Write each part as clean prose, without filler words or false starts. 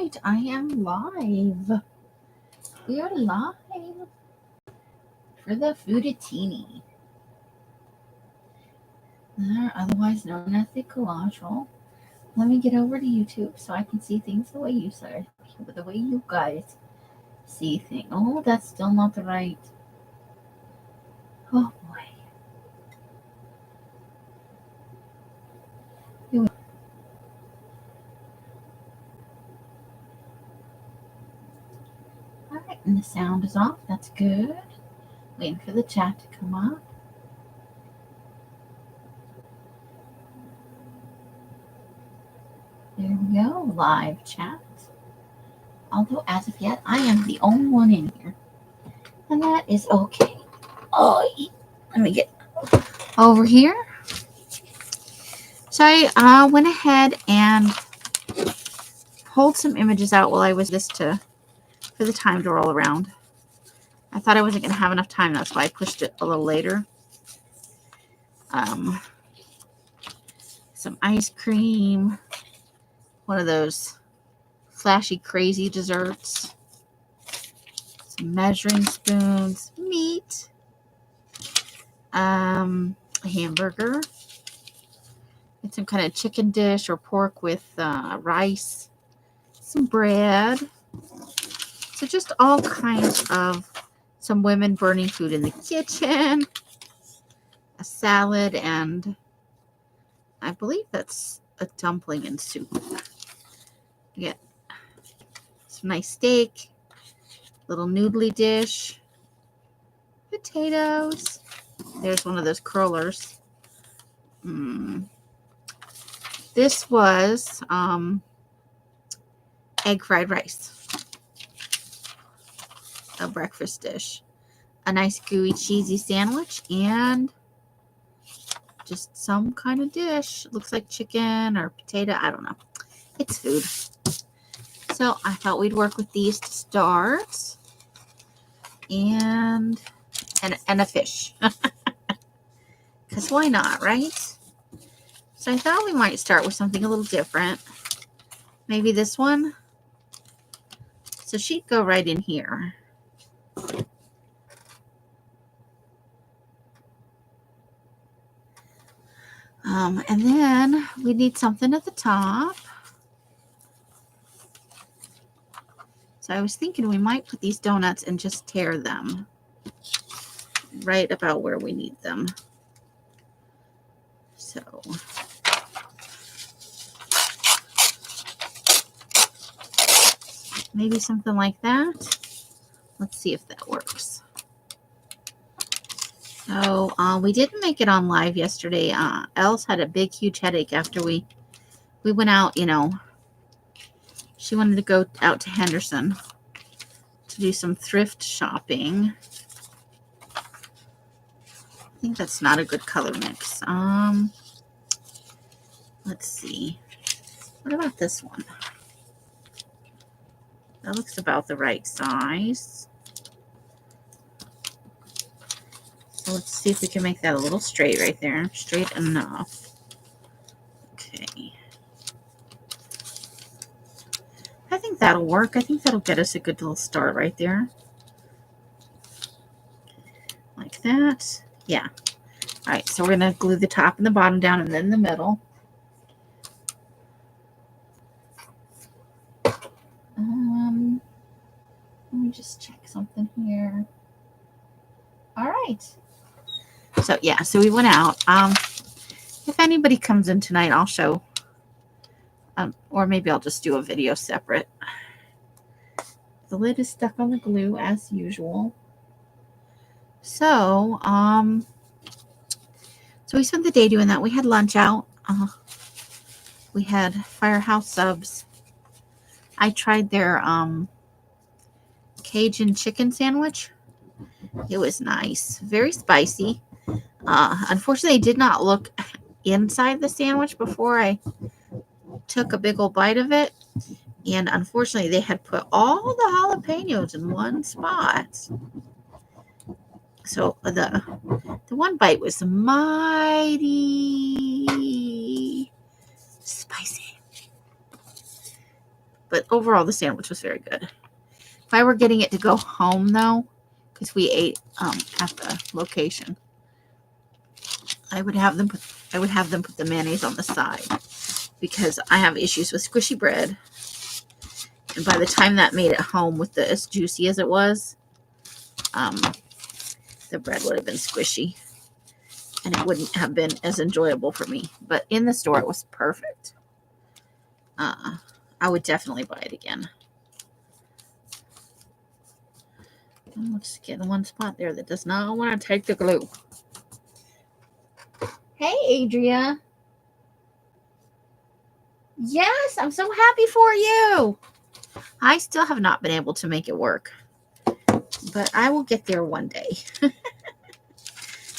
right, I am live. We are live for the Food-a-Tini, otherwise known as the Collage roll. Let me get over to YouTube so I can see things the way you say, the way you guys see things. Oh, that's still not the right. Oh boy. All right, and the sound is off. That's good. Waiting for the chat to come up. There we go, live chat. Although as of yet, I am the only one in here, and that is okay. Oh, let me get over here. So I went ahead and pulled some images out while I was for the time to roll around. I thought I wasn't going to have enough time. That's why I pushed it a little later. Some ice cream. One of those flashy, crazy desserts. Some measuring spoons. Meat. A hamburger. It's some kind of chicken dish or pork with rice. Some bread. So just all kinds of some women burning food in the kitchen, a salad, and I believe that's a dumpling and soup. You get some nice steak, little noodly dish, potatoes. There's one of those curlers. This was egg fried rice. A breakfast dish, a nice gooey cheesy sandwich, and just some kind of dish. It looks like chicken or potato. I don't know. It's food. So I thought we'd work with these to start, and a fish, because why not, right? So I thought we might start with something a little different. Maybe this one. So she'd go right in here. And then we need something at the top. So I was thinking we might put these donuts and just tear them right about where we need them. So maybe something like that. Let's see if that works. So we didn't make it on live yesterday. Els had a big, huge headache after we went out, She wanted to go out to Henderson to do some thrift shopping. I think that's not a good color mix. Let's see. What about this one? That looks about the right size. So let's see if we can make that a little straight right there. Straight enough. Okay. I think that'll work. I think that'll get us a good little start right there. Like that. Yeah. All right, so we're going to glue the top and the bottom down and then the middle. Let me just check something here. All right. So, yeah, so we went out. If anybody comes in tonight, I'll show. Or maybe I'll just do a video separate. The lid is stuck on the glue as usual. So, so we spent the day doing that. We had lunch out. We had Firehouse Subs. I tried their Cajun chicken sandwich. It was nice. Very spicy. Unfortunately, I did not look inside the sandwich before I took a big old bite of it. And unfortunately, they had put all the jalapenos in one spot. So the one bite was mighty spicy. But overall, the sandwich was very good. If I were getting it to go home, though, because we ate at the location, I would have them put the mayonnaise on the side because I have issues with squishy bread. And by the time that made it home with as juicy as it was, the bread would have been squishy. And it wouldn't have been as enjoyable for me. But in the store, it was perfect. I would definitely buy it again. I'll just get in one spot there that does not want to take the glue. Hey, Adria. Yes, I'm so happy for you. I still have not been able to make it work. But I will get there one day.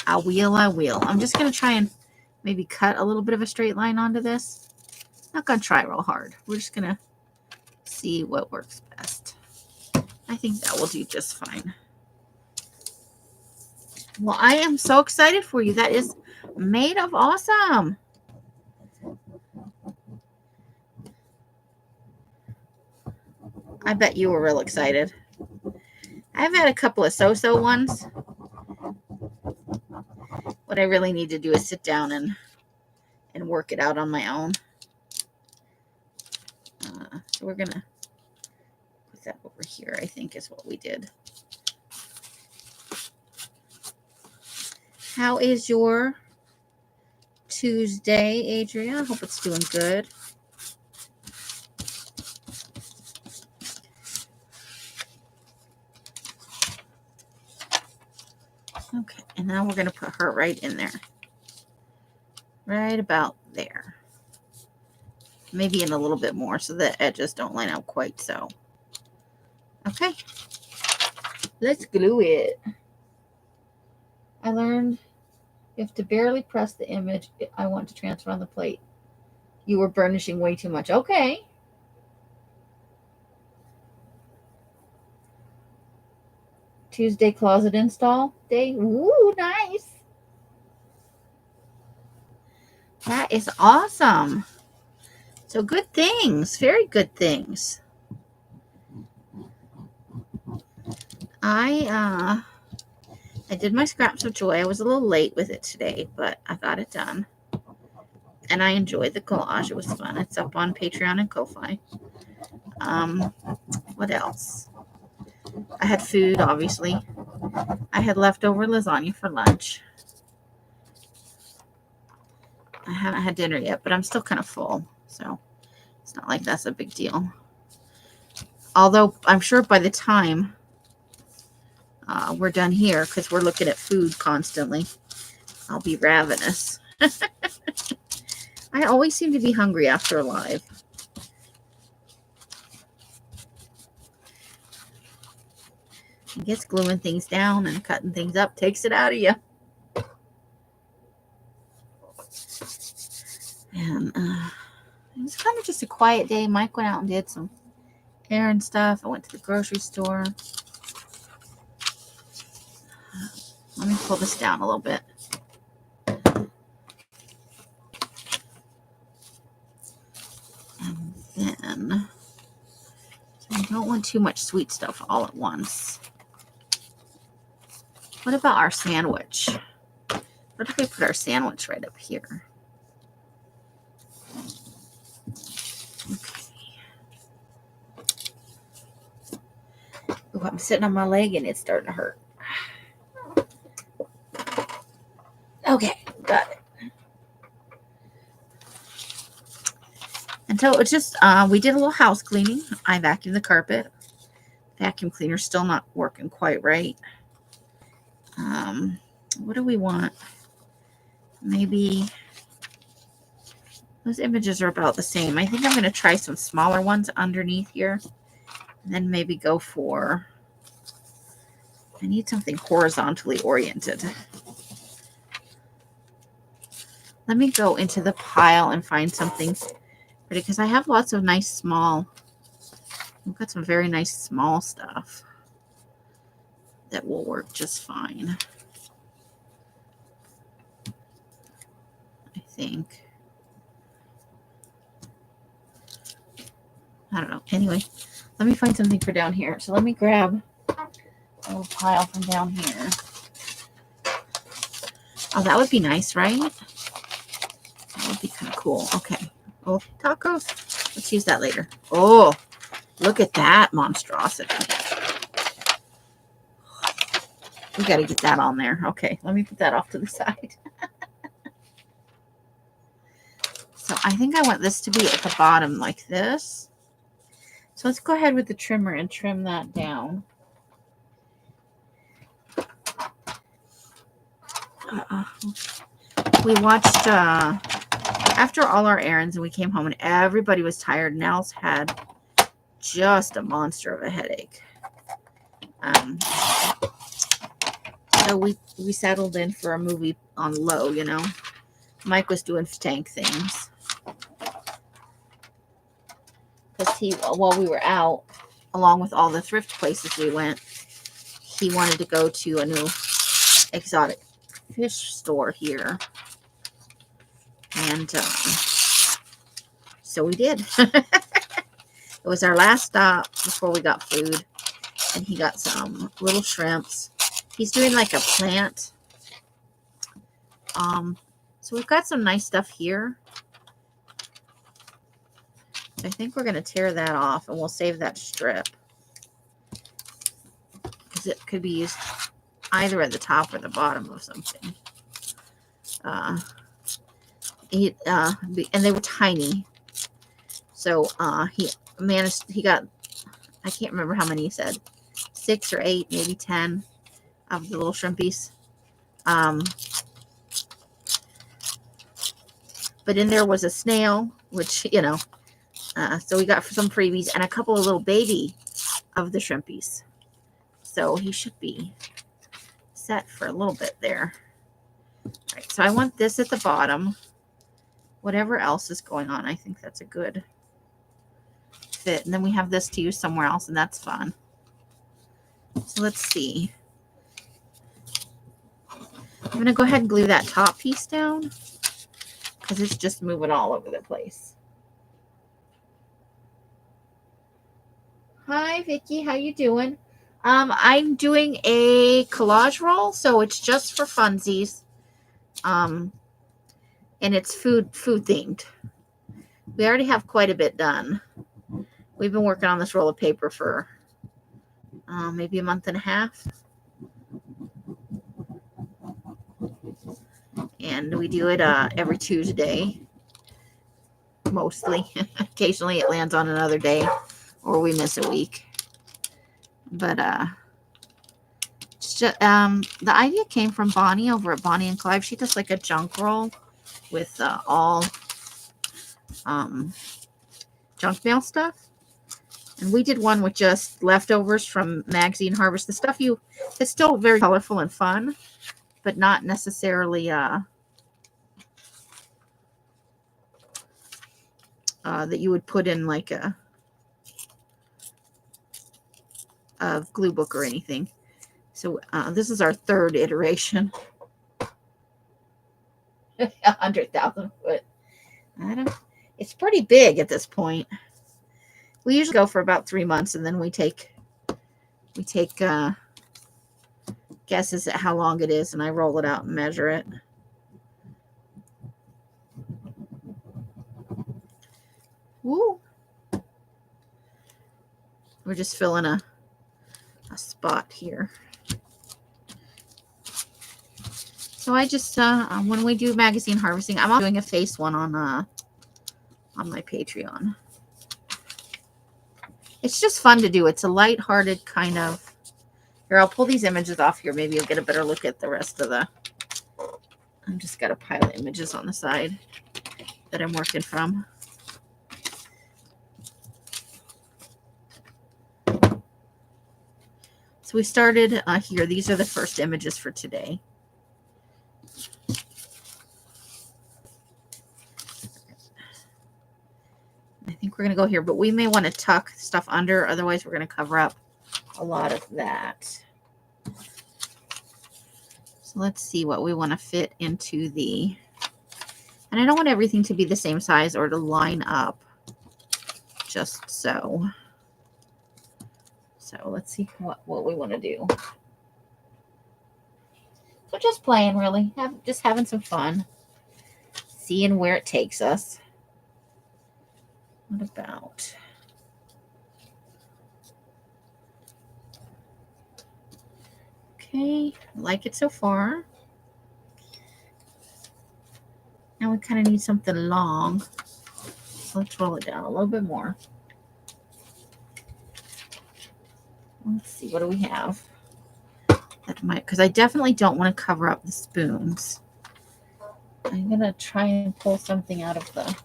I will. I'm just going to try and maybe cut a little bit of a straight line onto this. Not going to try real hard. We're just going to see what works best. I think that will do just fine. Well, I am so excited for you. That is made of awesome. I bet you were real excited. I've had a couple of so-so ones. What I really need to do is sit down and work it out on my own. So we're going to put that over here, I think is what we did. How is your Tuesday, Adria? I hope it's doing good. Okay, and now we're going to put her right in there. Right about there. Maybe in a little bit more so the edges don't line up quite so. Okay. Let's glue it. I learned you have to barely press the image I want to transfer on the plate. You were burnishing way too much. Okay. Tuesday closet install day. Ooh, nice. That is awesome. So good things. Very good things. I did my scraps of joy. I was a little late with it today, but I got it done. And I enjoyed the collage. It was fun. It's up on Patreon and Ko-Fi. What else? I had food, obviously. I had leftover lasagna for lunch. I haven't had dinner yet, but I'm still kind of full. So it's not like that's a big deal. Although I'm sure by the time we're done here, because we're looking at food constantly, I'll be ravenous. I always seem to be hungry after a live. I guess gluing things down and cutting things up takes it out of you. And it was kind of just a quiet day. Mike went out and did some errand stuff. I went to the grocery store. Let me pull this down a little bit. And then I don't want too much sweet stuff all at once. What about our sandwich? What if we put our sandwich right up here? Okay. Ooh, I'm sitting on my leg and it's starting to hurt. Okay, got it. And so it's just, we did a little house cleaning. I vacuumed the carpet. Vacuum cleaner's still not working quite right. What do we want? Maybe those images are about the same. I think I'm going to try some smaller ones underneath here. And then maybe go for, I need something horizontally oriented. Let me go into the pile and find something pretty, because I have lots of nice small, I've got some very nice small stuff that will work just fine. I think. I don't know. Anyway, let me find something for down here. So let me grab a little pile from down here. Oh, that would be nice, right? That would be kind of cool. Okay. Oh, tacos. Let's use that later. Oh, look at that monstrosity. We got to get that on there. Okay, let me put that off to the side. So I think I want this to be at the bottom like this. So let's go ahead with the trimmer and trim that down. We watched, after all our errands, and we came home and everybody was tired. Nels had just a monster of a headache. So we settled in for a movie on low, you know. Mike was doing tank things. Because while we were out, along with all the thrift places we went, he wanted to go to a new exotic fish store here. And so we did. It was our last stop before we got food. And he got some little shrimps. He's doing like a plant. So we've got some nice stuff here. I think we're going to tear that off and we'll save that strip. Because it could be used either at the top or the bottom of something. And they were tiny. So he got, I can't remember how many he said, 6 or 8, maybe 10 of the little shrimpies. But in there was a snail, which, you know, so we got some freebies and a couple of little baby of the shrimpies. So he should be set for a little bit there. All right, so I want this at the bottom. Whatever else is going on, I think that's a good fit. And then we have this to use somewhere else, and that's fun. So let's see. I'm going to go ahead and glue that top piece down because it's just moving all over the place. Hi, Vicki. How you doing? I'm doing a collage roll, so it's just for funsies. And it's food themed. We already have quite a bit done. We've been working on this roll of paper for maybe a month and a half. And we do it every Tuesday, mostly. Occasionally it lands on another day, or we miss a week. But the idea came from Bonnie over at Bonnie and Clive. She does like a junk roll with all junk mail stuff. And we did one with just leftovers from Magazine Harvest. The stuff it's still very colorful and fun, but not necessarily that you would put in like a glue book or anything. So this is our third iteration. 100,000 foot. I don't. It's pretty big at this point. We usually go for about 3 months, and then we take guesses at how long it is, and I roll it out and measure it. Woo! We're just filling a spot here. So I just when we do magazine harvesting, I'm also doing a face one on my Patreon. It's just fun to do. It's a light-hearted kind of. Here, I'll pull these images off here. Maybe you'll get a better look at the rest of the. I've just got a pile of images on the side that I'm working from. So we started here. These are the first images for today. I think we're going to go here, but we may want to tuck stuff under. Otherwise, we're going to cover up a lot of that. So let's see what we want to fit into the, and I don't want everything to be the same size or to line up. just so. So let's see what we want to do. So just playing, really. Just having some fun. Seeing where it takes us. What about... Okay, I like it so far. Now we kind of need something long. So let's roll it down a little bit more. Let's see, what do we have? That might, because I definitely don't want to cover up the spoons. I'm going to try and pull something out of the...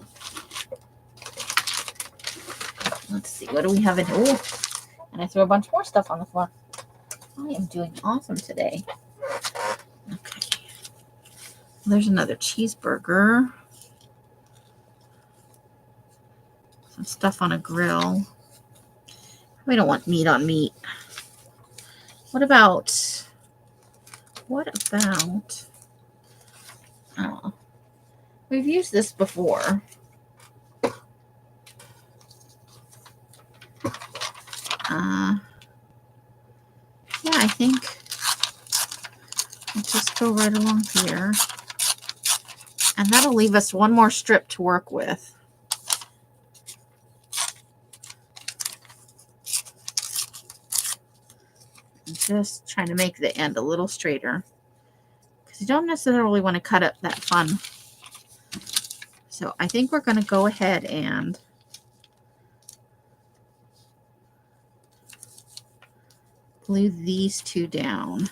Let's see, what do we have in here? Oh, and I threw a bunch more stuff on the floor. I am doing awesome today. Okay. There's another cheeseburger. Some stuff on a grill. We don't want meat on meat. What about... Oh, we've used this before. Yeah, I think we'll just go right along here. And that'll leave us one more strip to work with. I'm just trying to make the end a little straighter, because you don't necessarily want to cut up that fun. So I think we're going to go ahead and glue these two down.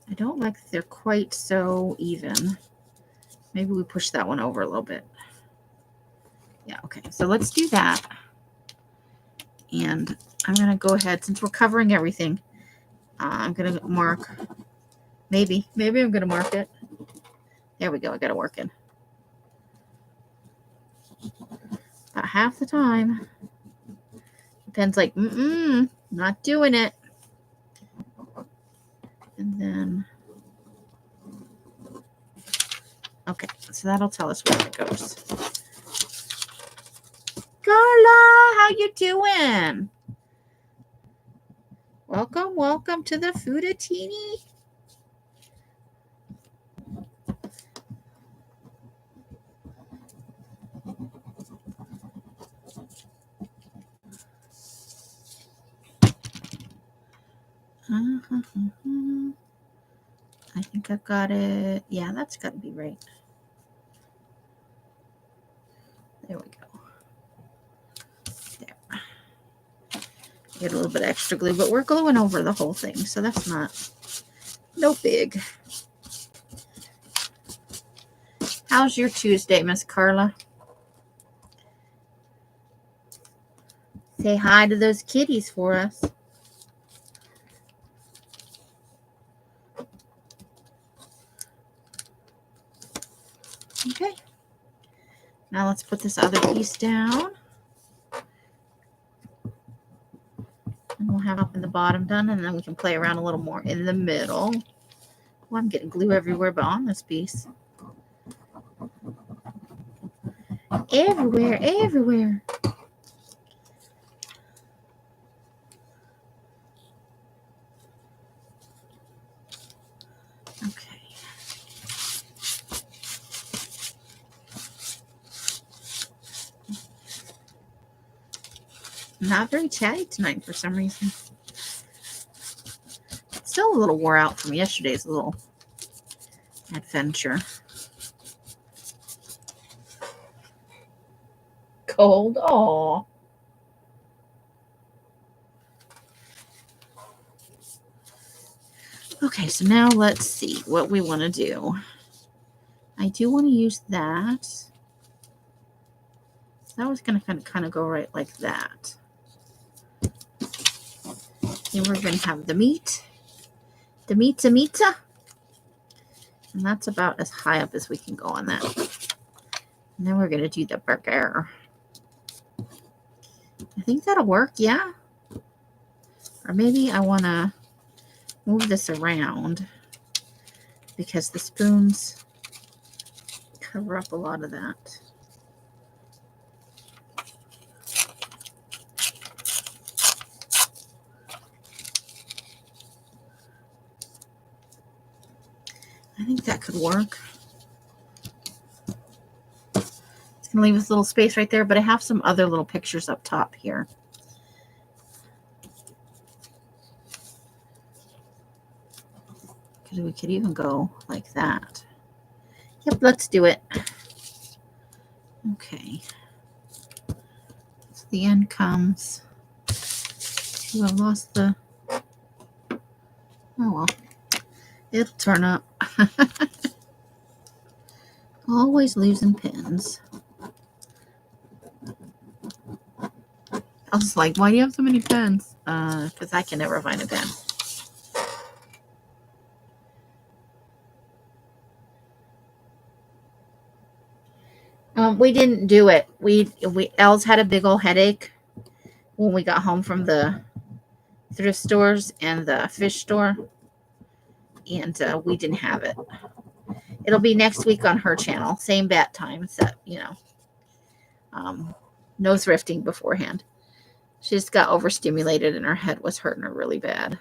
I don't like that they're quite so even. Maybe we push that one over a little bit. Yeah, okay. So let's do that. And I'm going to go ahead, since we're covering everything, I'm going to mark, maybe I'm going to mark it. There we go. I got it working. About half the time. The pen's like, not doing it. And then, okay, so that'll tell us where it goes. Carla, how you doing? Welcome to the Food-a-Tini. I think I've got it. Yeah, that's got to be right. There we go. There. Get a little bit extra glue, but we're gluing over the whole thing, so that's no big. How's your Tuesday, Miss Carla? Say hi to those kitties for us. Okay. Now let's put this other piece down. And we'll have up in the bottom done, and then we can play around a little more in the middle. Well, I'm getting glue everywhere but on this piece. Everywhere. Okay. Not very chatty tonight for some reason. Still a little wore out from yesterday's little adventure. Cold. Aw. Okay, so now let's see what we want to do. I do want to use that. So that was going to kind of go right like that. Then we're going to have the meat. The meatza. And that's about as high up as we can go on that. And then we're going to do the burger. I think that'll work, yeah. Or maybe I want to move this around because the spoons cover up a lot of that. I think that could work. It's going to leave us a little space right there, but I have some other little pictures up top here. Because we could even go like that. Yep, let's do it. Okay. So the end comes. Ooh, I've lost the... Oh, well. It'll turn up. Always losing pins. I was like, why do you have so many pens? Because I can never find a pen. We didn't do it. Els had a big old headache when we got home from the thrift stores and the fish store, and we didn't have it. It'll be next week on her channel, same bat time, except no thrifting beforehand. She just got overstimulated and her head was hurting her really bad.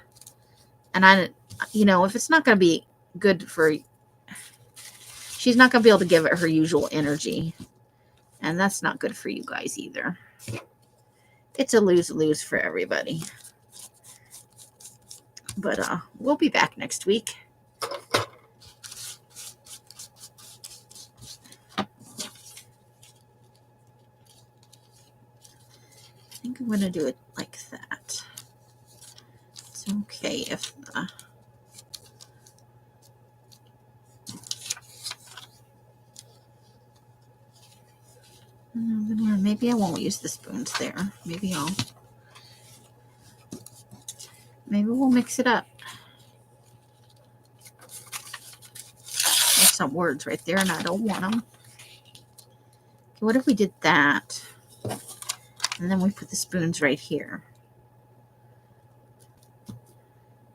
And if it's not going to be good for, she's not going to be able to give it her usual energy. And that's not good for you guys either. It's a lose-lose for everybody. But we'll be back next week. I think I'm going to do it like that. It's okay if maybe I won't use the spoons there. Maybe we'll mix it up. There's some words right there and I don't want them. Okay, what if we did that? And then we put the spoons right here.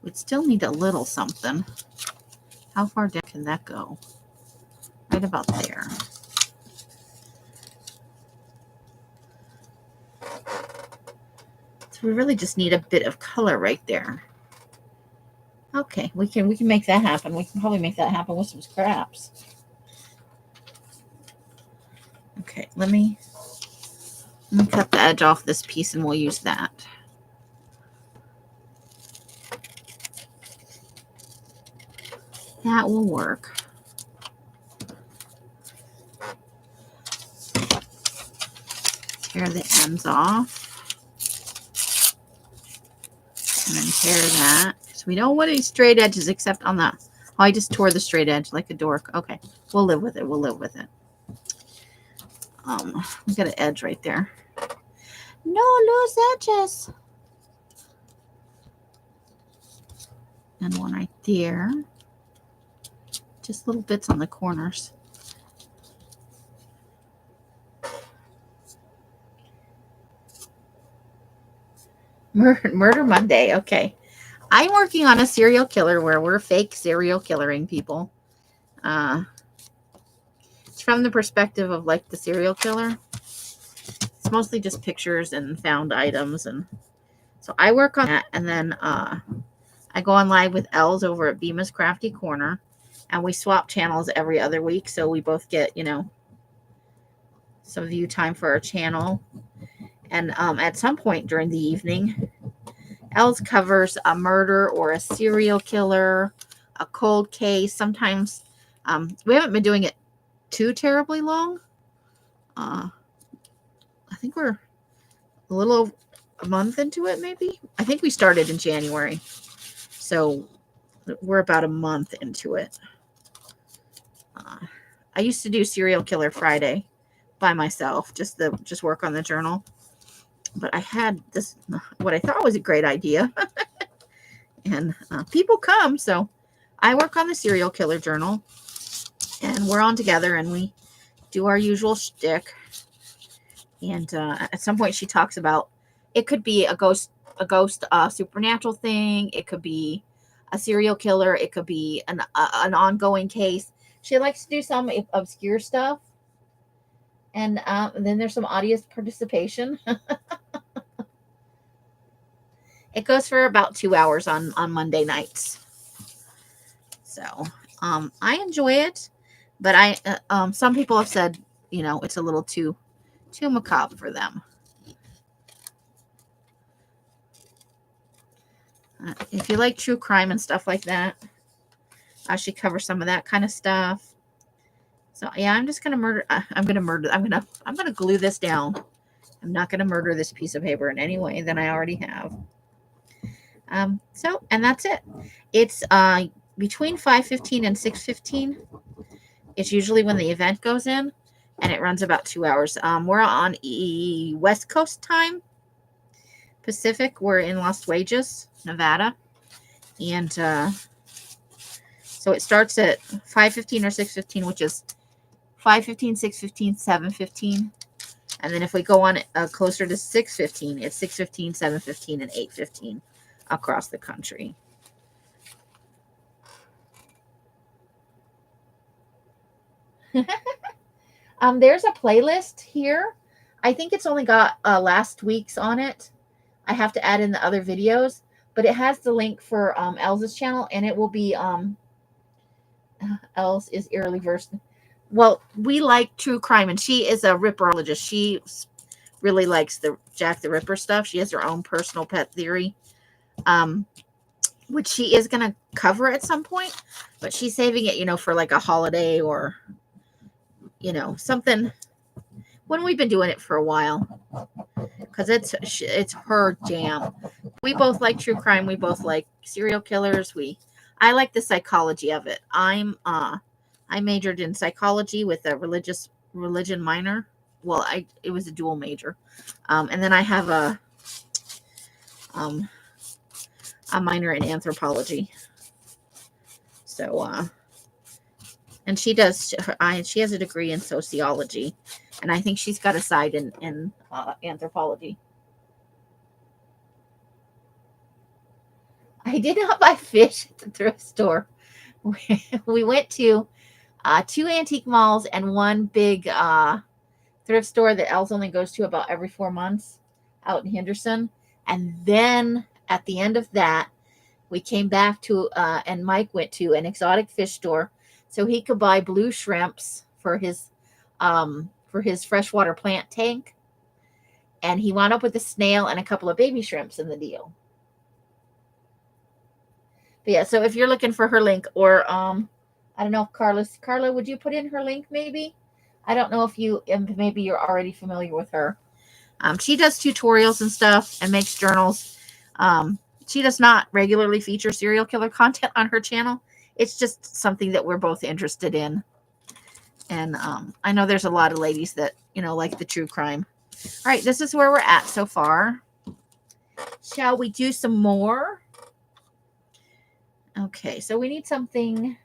We'd still need a little something. How far down can that go? Right about there. So we really just need a bit of color right there. Okay, we can make that happen. We can probably make that happen with some scraps. Okay, let me cut the edge off this piece and we'll use that. That will work. Tear the ends off. And then tear that. So we don't want any straight edges except on that. Oh, I just tore the straight edge like a dork. Okay, we'll live with it. We'll live with it. We got an edge right there. No loose edges. And one right there. Just little bits on the corners. Murder Monday. Okay. I'm working on a serial killer where we're fake serial killering people. It's from the perspective of like the serial killer. It's mostly just pictures and found items. And so I work on that. And then I go on live with Els over at Bima's Crafty Corner. And we swap channels every other week. So we both get, some view time for our channel. And at some point during the evening, Els covers a murder or a serial killer, a cold case. Sometimes we haven't been doing it too terribly long. I think we're a little over a month into it, maybe. I think we started in January. So we're about a month into it. I used to do Serial Killer Friday by myself, just work on the journal. But I had this, what I thought was a great idea. And people come, so I work on the Serial Killer journal. And we're on together, and we do our usual shtick. And at some point, she talks about, it could be a ghost supernatural thing. It could be a serial killer. It could be an ongoing case. She likes to do some obscure stuff. And then there's some audience participation. It goes for about 2 hours on Monday nights. So I enjoy it, but some people have said, it's a little too macabre for them. If you like true crime and stuff like that, I should cover some of that kind of stuff. So yeah, I'm just gonna murder. I'm gonna glue this down. I'm not gonna murder this piece of paper in any way than I already have. And that's it. It's between 5:15 and 6:15. It's usually when the event goes in, and it runs about 2 hours. We're on West Coast time, Pacific. We're in Las Vegas, Nevada, and so it starts at 5:15 or 6:15, which is 5:15, 6:15, 7:15. And then if we go on closer to 6:15, it's 6:15, 7:15, and 8:15 across the country. There's a playlist here. I think it's only got last week's on it. I have to add in the other videos, but it has the link for Elsa's channel, and it will be Els is eerily versed. Well, we like true crime, and she is a ripperologist. She really likes the Jack the Ripper stuff. She has her own personal pet theory, which she is going to cover at some point, but she's saving it, for like a holiday or, something when we've been doing it for a while, because it's her jam. We both like true crime. We both like serial killers. I like the psychology of it. I majored in psychology with a religion minor. Well, it was a dual major. And then I have a minor in anthropology. So, and she has a degree in sociology, and I think she's got a side in anthropology. I did not buy fish at the thrift store. We went to 2 antique malls and one big thrift store that Els only goes to about every 4 months out in Henderson. And then at the end of that, we came back to, and Mike went to an exotic fish store so he could buy blue shrimps for his freshwater plant tank. And he wound up with a snail and a couple of baby shrimps in the deal. But yeah, so if you're looking for her link, or I don't know if Carla, would you put in her link maybe? I don't know if maybe you're already familiar with her. She does tutorials and stuff and makes journals. She does not regularly feature serial killer content on her channel. It's just something that we're both interested in. And I know there's a lot of ladies that, like the true crime. All right, this is where we're at so far. Shall we do some more? Okay, so we need something.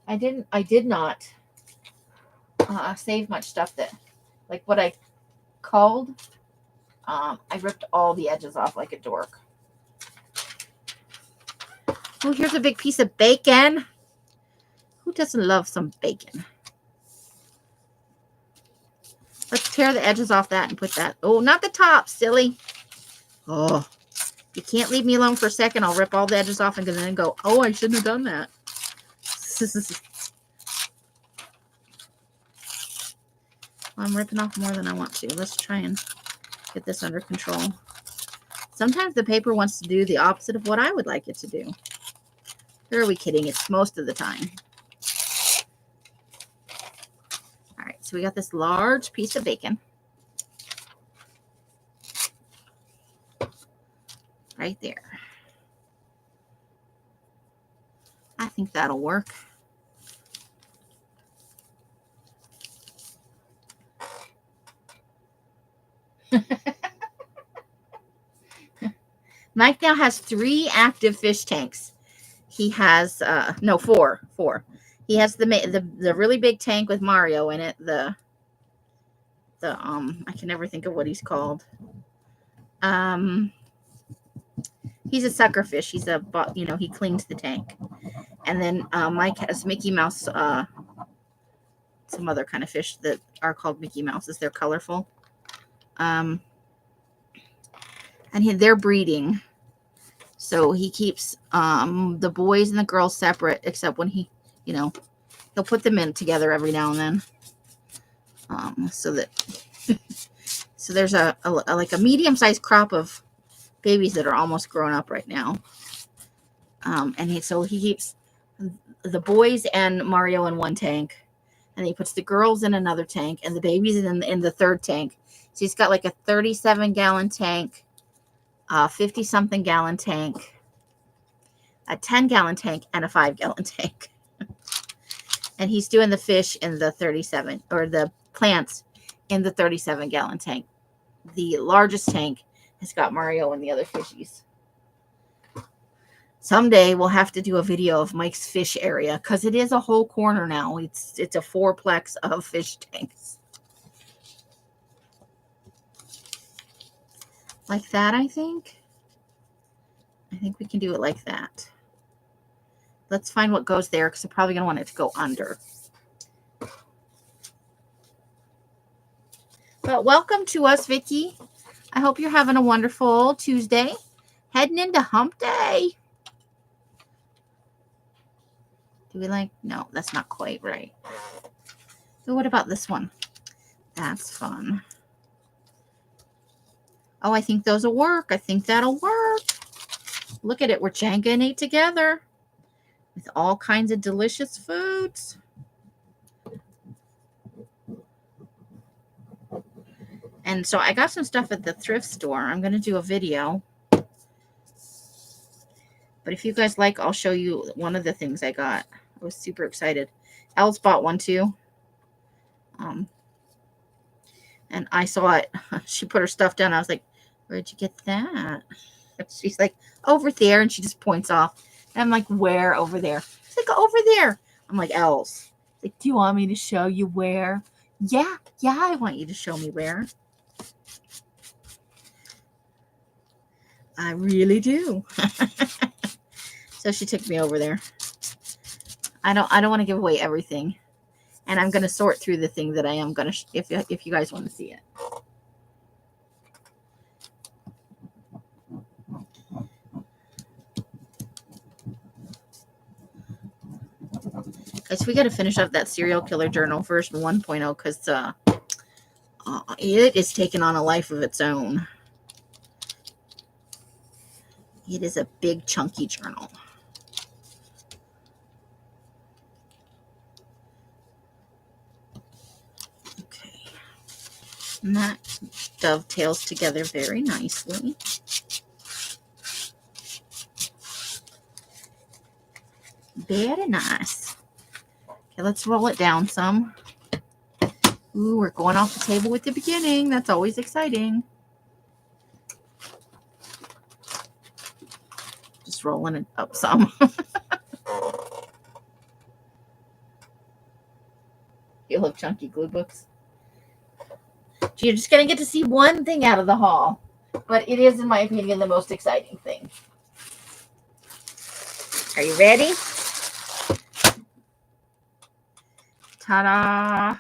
I did not save much stuff that, like what I called. I ripped all the edges off like a dork. Oh, here's a big piece of bacon. Who doesn't love some bacon? Let's tear the edges off that and put that. Oh, not the top, silly. Oh, you can't leave me alone for a second. I'll rip all the edges off and then go, oh, I shouldn't have done that. I'm ripping off more than I want to. Let's try and get this under control. Sometimes the paper wants to do the opposite of what I would like it to do. Who are we kidding? It's most of the time. All right, so we got this large piece of bacon. Right there. I think that'll work. Mike now has 3 active fish tanks. He has no, 4. He has the really big tank with Mario in it. The I can never think of what he's called. He's a sucker fish. He's he cleans the tank. And then Mike has Mickey Mouse, some other kind of fish that are called Mickey Mouses. They're colorful. And they're breeding. So he keeps the boys and the girls separate, except when he you know, he'll put them in together every now and then. So there's a like a medium-sized crop of babies that are almost grown up right now. And he keeps the boys and Mario in one tank, and he puts the girls in another tank and the babies in the third tank. So he's got like a 37-gallon tank, a 50-something gallon tank, a 10-gallon tank, and a 5-gallon tank. And he's doing the fish in the 37, or the plants in the 37-gallon tank. The largest tank has got Mario and the other fishies. Someday we'll have to do a video of Mike's fish area, because it is a whole corner now. It's a fourplex of fish tanks. Like that, I think. I think we can do it like that. Let's find what goes there, because I'm probably going to want it to go under. But welcome to us, Vicky. I hope you're having a wonderful Tuesday. Heading into hump day. Do we like? No, that's not quite right. So what about this one? That's fun. Oh, I think those will work. I think that'll work. Look at it. We're Jenga and 8 together with all kinds of delicious foods. And so I got some stuff at the thrift store. I'm going to do a video. But if you guys like, I'll show you one of the things I got. I was super excited. Elle's bought one too. And I saw it. She put her stuff down. I was like, where'd you get that? She's like, over there. And she just points off. And I'm like, where over there? She's like, over there. I'm like, Elle's. Like, do you want me to show you where? Yeah, I want you to show me where. I really do. So she took me over there. I don't want to give away everything. And I'm going to sort through the thing that I am going to, if you guys want to see it. Guys, we got to finish up that serial killer journal version 1.0, because it is taking on a life of its own. It is a big, chunky journal. Okay. And that dovetails together very nicely. Very nice. Okay, let's roll it down some. Ooh, we're going off the table with the beginning. That's always exciting. Just rolling it up some. You love chunky glue books. You're just going to get to see one thing out of the haul. But it is, in my opinion, the most exciting thing. Are you ready? Ta-da!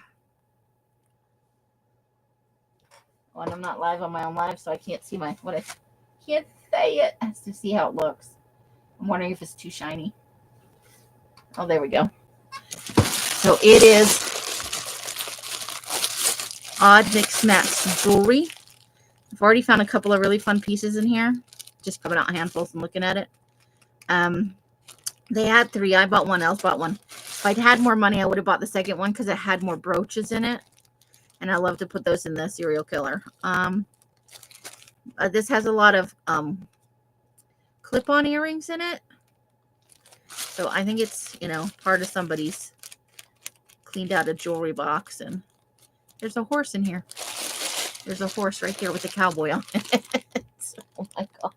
Oh, and I'm not live on my own live, so I can't see I can't say it. I have to see how it looks. I'm wondering if it's too shiny. Oh, there we go. So it is Odd Mix Match Jewelry. I've already found a couple of really fun pieces in here. Just coming out in handfuls and looking at it. They had 3. I bought one. Else bought one. If I'd had more money, I would have bought the second one because it had more brooches in it. And I love to put those in the serial killer. This has a lot of clip-on earrings in it. So I think it's, part of somebody's cleaned out a jewelry box. And there's a horse in here. There's a horse right there with a cowboy on it. Oh my God.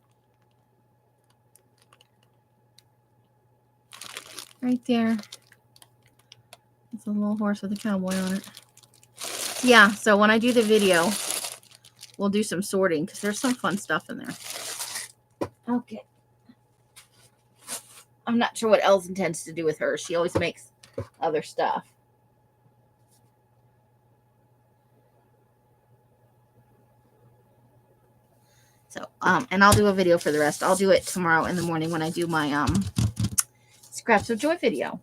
Right there. It's a little horse with a cowboy on it. Yeah, so when I do the video, we'll do some sorting because there's some fun stuff in there. Okay. I'm not sure what Elle intends to do with her. She always makes other stuff. So, and I'll do a video for the rest. I'll do it tomorrow in the morning when I do my Scraps of Joy video.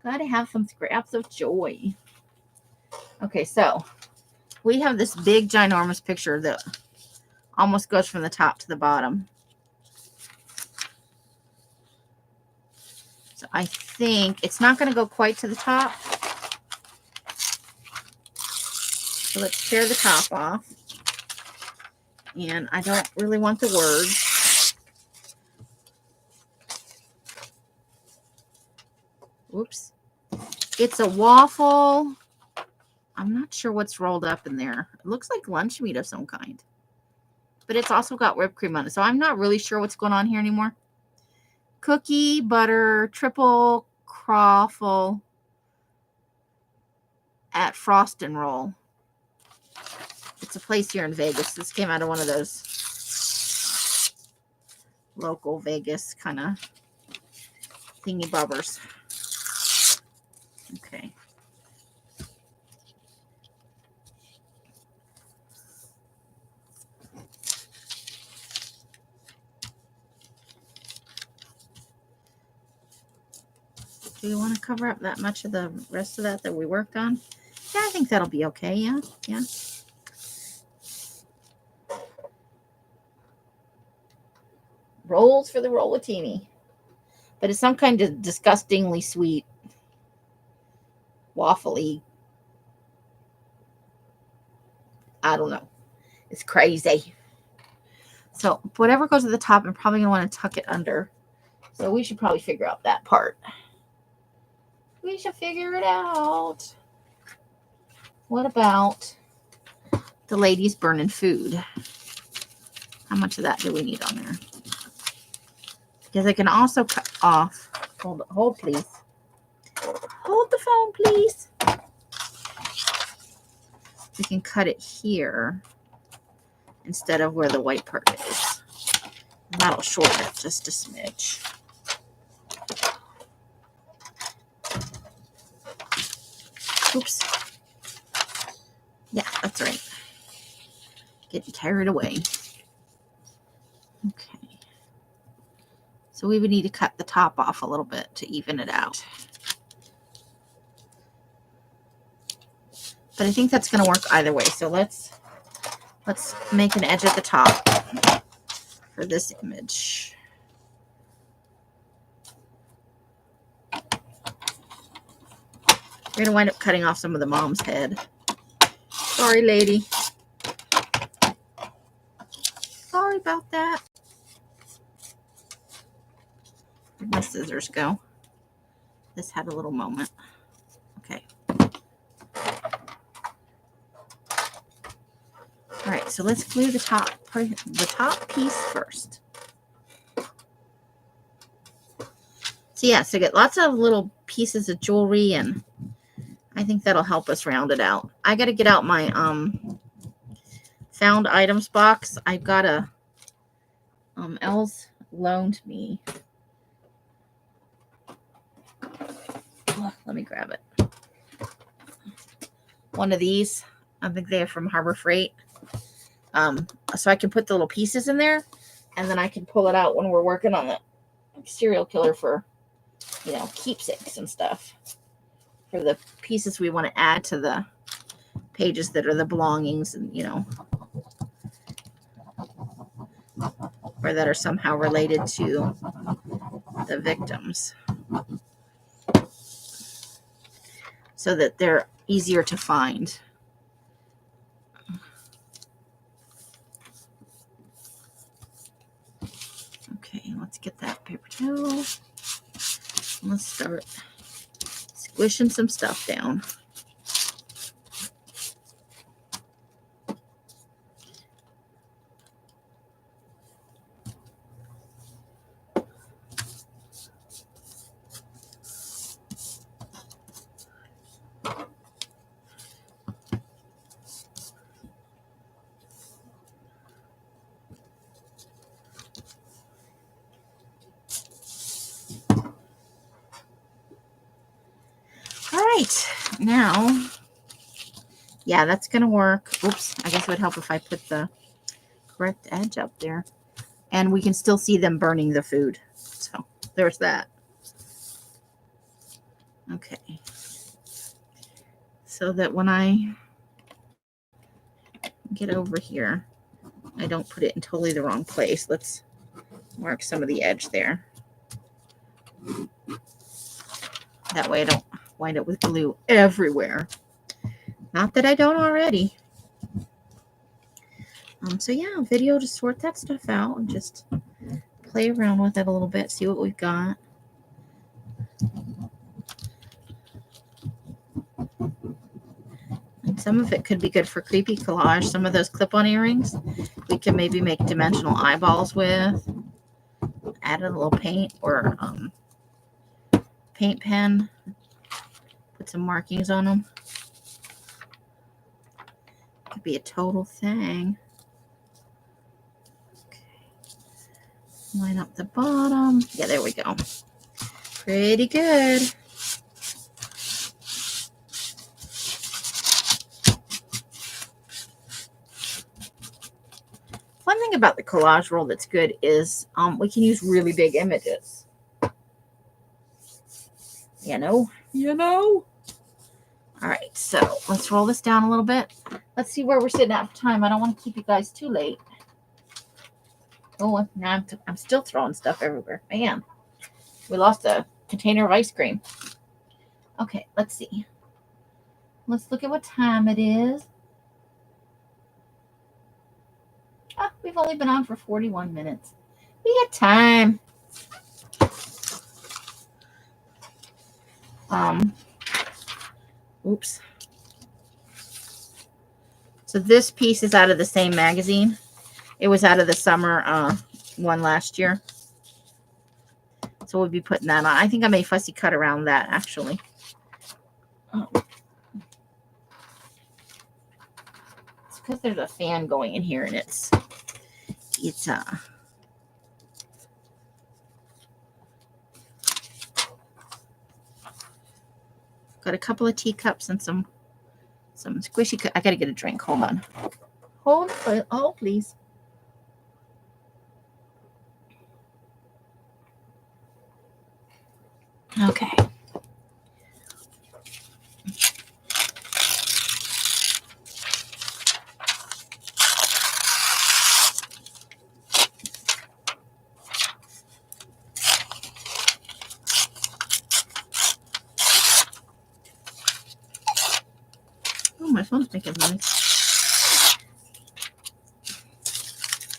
Gotta have some scraps of joy. Okay, so we have this big, ginormous picture that almost goes from the top to the bottom. So I think it's not going to go quite to the top. So let's tear the top off. And I don't really want the words. Whoops. It's a waffle. I'm not sure what's rolled up in there. It looks like lunch meat of some kind. But it's also got whipped cream on it. So I'm not really sure what's going on here anymore. Cookie, butter, triple croffle at Frost and Roll. It's a place here in Vegas. This came out of one of those local Vegas kind of thingy bobbers. Okay. Do you want to cover up that much of the rest of that we worked on? Yeah, I think that'll be okay. Yeah. Rolls for the Food-a-Tini. But it's some kind of disgustingly sweet, waffly. I don't know. It's crazy. So whatever goes to the top, I'm probably going to want to tuck it under. So we should probably figure out that part. We should figure it out. What about the ladies burning food? How much of that do we need on there? Because I can also cut off. Hold please. Hold the phone, please. We can cut it here instead of where the white part is. That'll shorten it just a smidge. Oops. Yeah, that's right. Getting carried away. Okay. So we would need to cut the top off a little bit to even it out. But I think that's going to work either way. So let's make an edge at the top for this image. We're going to wind up cutting off some of the mom's head. Sorry, lady. Sorry about that. Where'd my scissors go? This had a little moment. Okay. All right, so let's glue the top piece first. So yeah, so get lots of little pieces of jewelry, and I think that'll help us round it out. I got to get out my found items box. I've got a Els loaned me. Let me grab it. One of these. I think they're from Harbor Freight. So I can put the little pieces in there, and then I can pull it out when we're working on the serial killer for, keepsakes and stuff. For the pieces we want to add to the pages that are the belongings, and or that are somehow related to the victims, so that they're easier to find. Okay, let's get that paper towel. Let's start squishing some stuff down. Now, yeah, that's going to work. Oops, I guess it would help if I put the correct edge up there. And we can still see them burning the food. So there's that. Okay. So that when I get over here, I don't put it in totally the wrong place. Let's mark some of the edge there. That way I don't wind up with glue everywhere. Not that I don't already. So yeah, video to sort that stuff out and just play around with it a little bit, see what we've got. And some of it could be good for creepy collage. Some of those clip-on earrings we can maybe make dimensional eyeballs with. Add a little paint or paint pen. Put some markings on them. Could be a total thing. Okay. Line up the bottom. Yeah, there we go. Pretty good. One thing about the collage roll that's good is we can use really big images. You know? All right, so let's roll this down a little bit. Let's see where we're sitting at for time. I don't want to keep you guys too late. Oh, now I'm still throwing stuff everywhere. Man, we lost a container of ice cream. Okay, let's see. Let's look at what time it is. Oh, we've only been on for 41 minutes. We got time. Oops. So this piece is out of the same magazine. It was out of the summer one last year. So we'll be putting that on. I think I may fussy cut around that actually. It's because there's a fan going in here and it's got a couple of teacups and some squishy. I gotta get a drink. Hold on. Oh, please. Okay. Oh, my phone's making noise.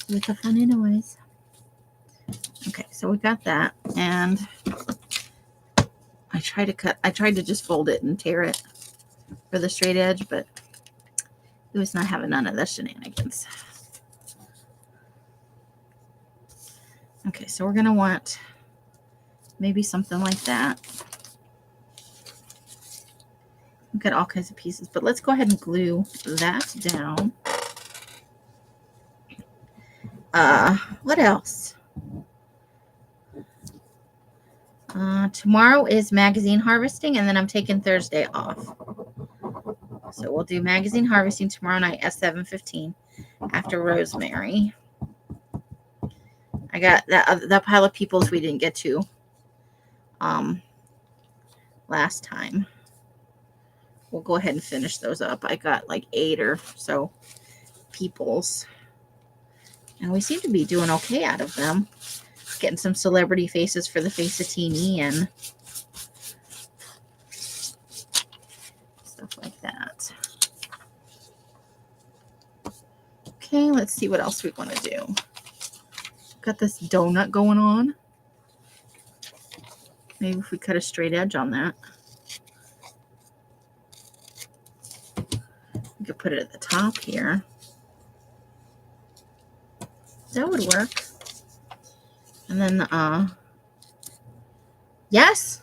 With the funny noise. Okay, so we got that, and I tried to just fold it and tear it for the straight edge, but it was not having none of the shenanigans. Okay, so we're gonna want maybe something like that. We've got all kinds of pieces, but let's go ahead and glue that down. What else? Tomorrow is magazine harvesting, and then I'm taking Thursday off. So we'll do magazine harvesting tomorrow night at 7:15 after Rosemary. I got that pile of peoples we didn't get to last time. We'll go ahead and finish those up. I got like 8 or so peoples, and we seem to be doing okay out of them. Getting some celebrity faces for the Food-a-Tini and stuff like that. Okay, let's see what else we want to do. Got this donut going on. Maybe if we cut a straight edge on that. We could put it at the top here. That would work. And then, yes,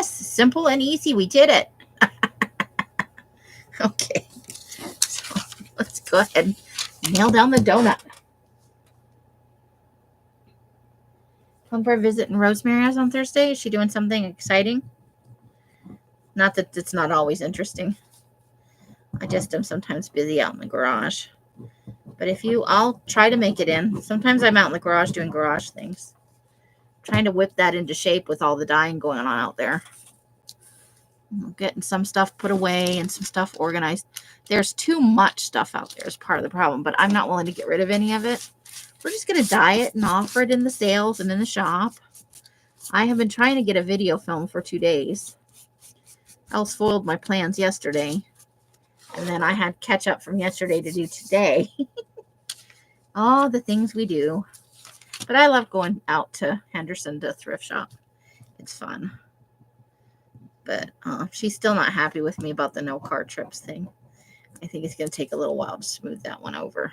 simple and easy. We did it. Okay, so let's go ahead and nail down the donut. Come for a visit in Rosemary's on Thursday. Is she doing something exciting? Not that it's not always interesting. I just am sometimes busy out in the garage. But I'll try to make it in. Sometimes I'm out in the garage doing garage things. Trying to whip that into shape with all the dyeing going on out there. Getting some stuff put away and some stuff organized. There's too much stuff out there is part of the problem, but I'm not willing to get rid of any of it. We're just going to dye it and offer it in the sales and in the shop. I have been trying to get a video film for 2 days. I spoiled my plans yesterday. And then I had catch up from yesterday to do today. All the things we do. But I love going out to Henderson to thrift shop. It's fun. But she's still not happy with me about the no car trips thing. I think it's going to take a little while to smooth that one over.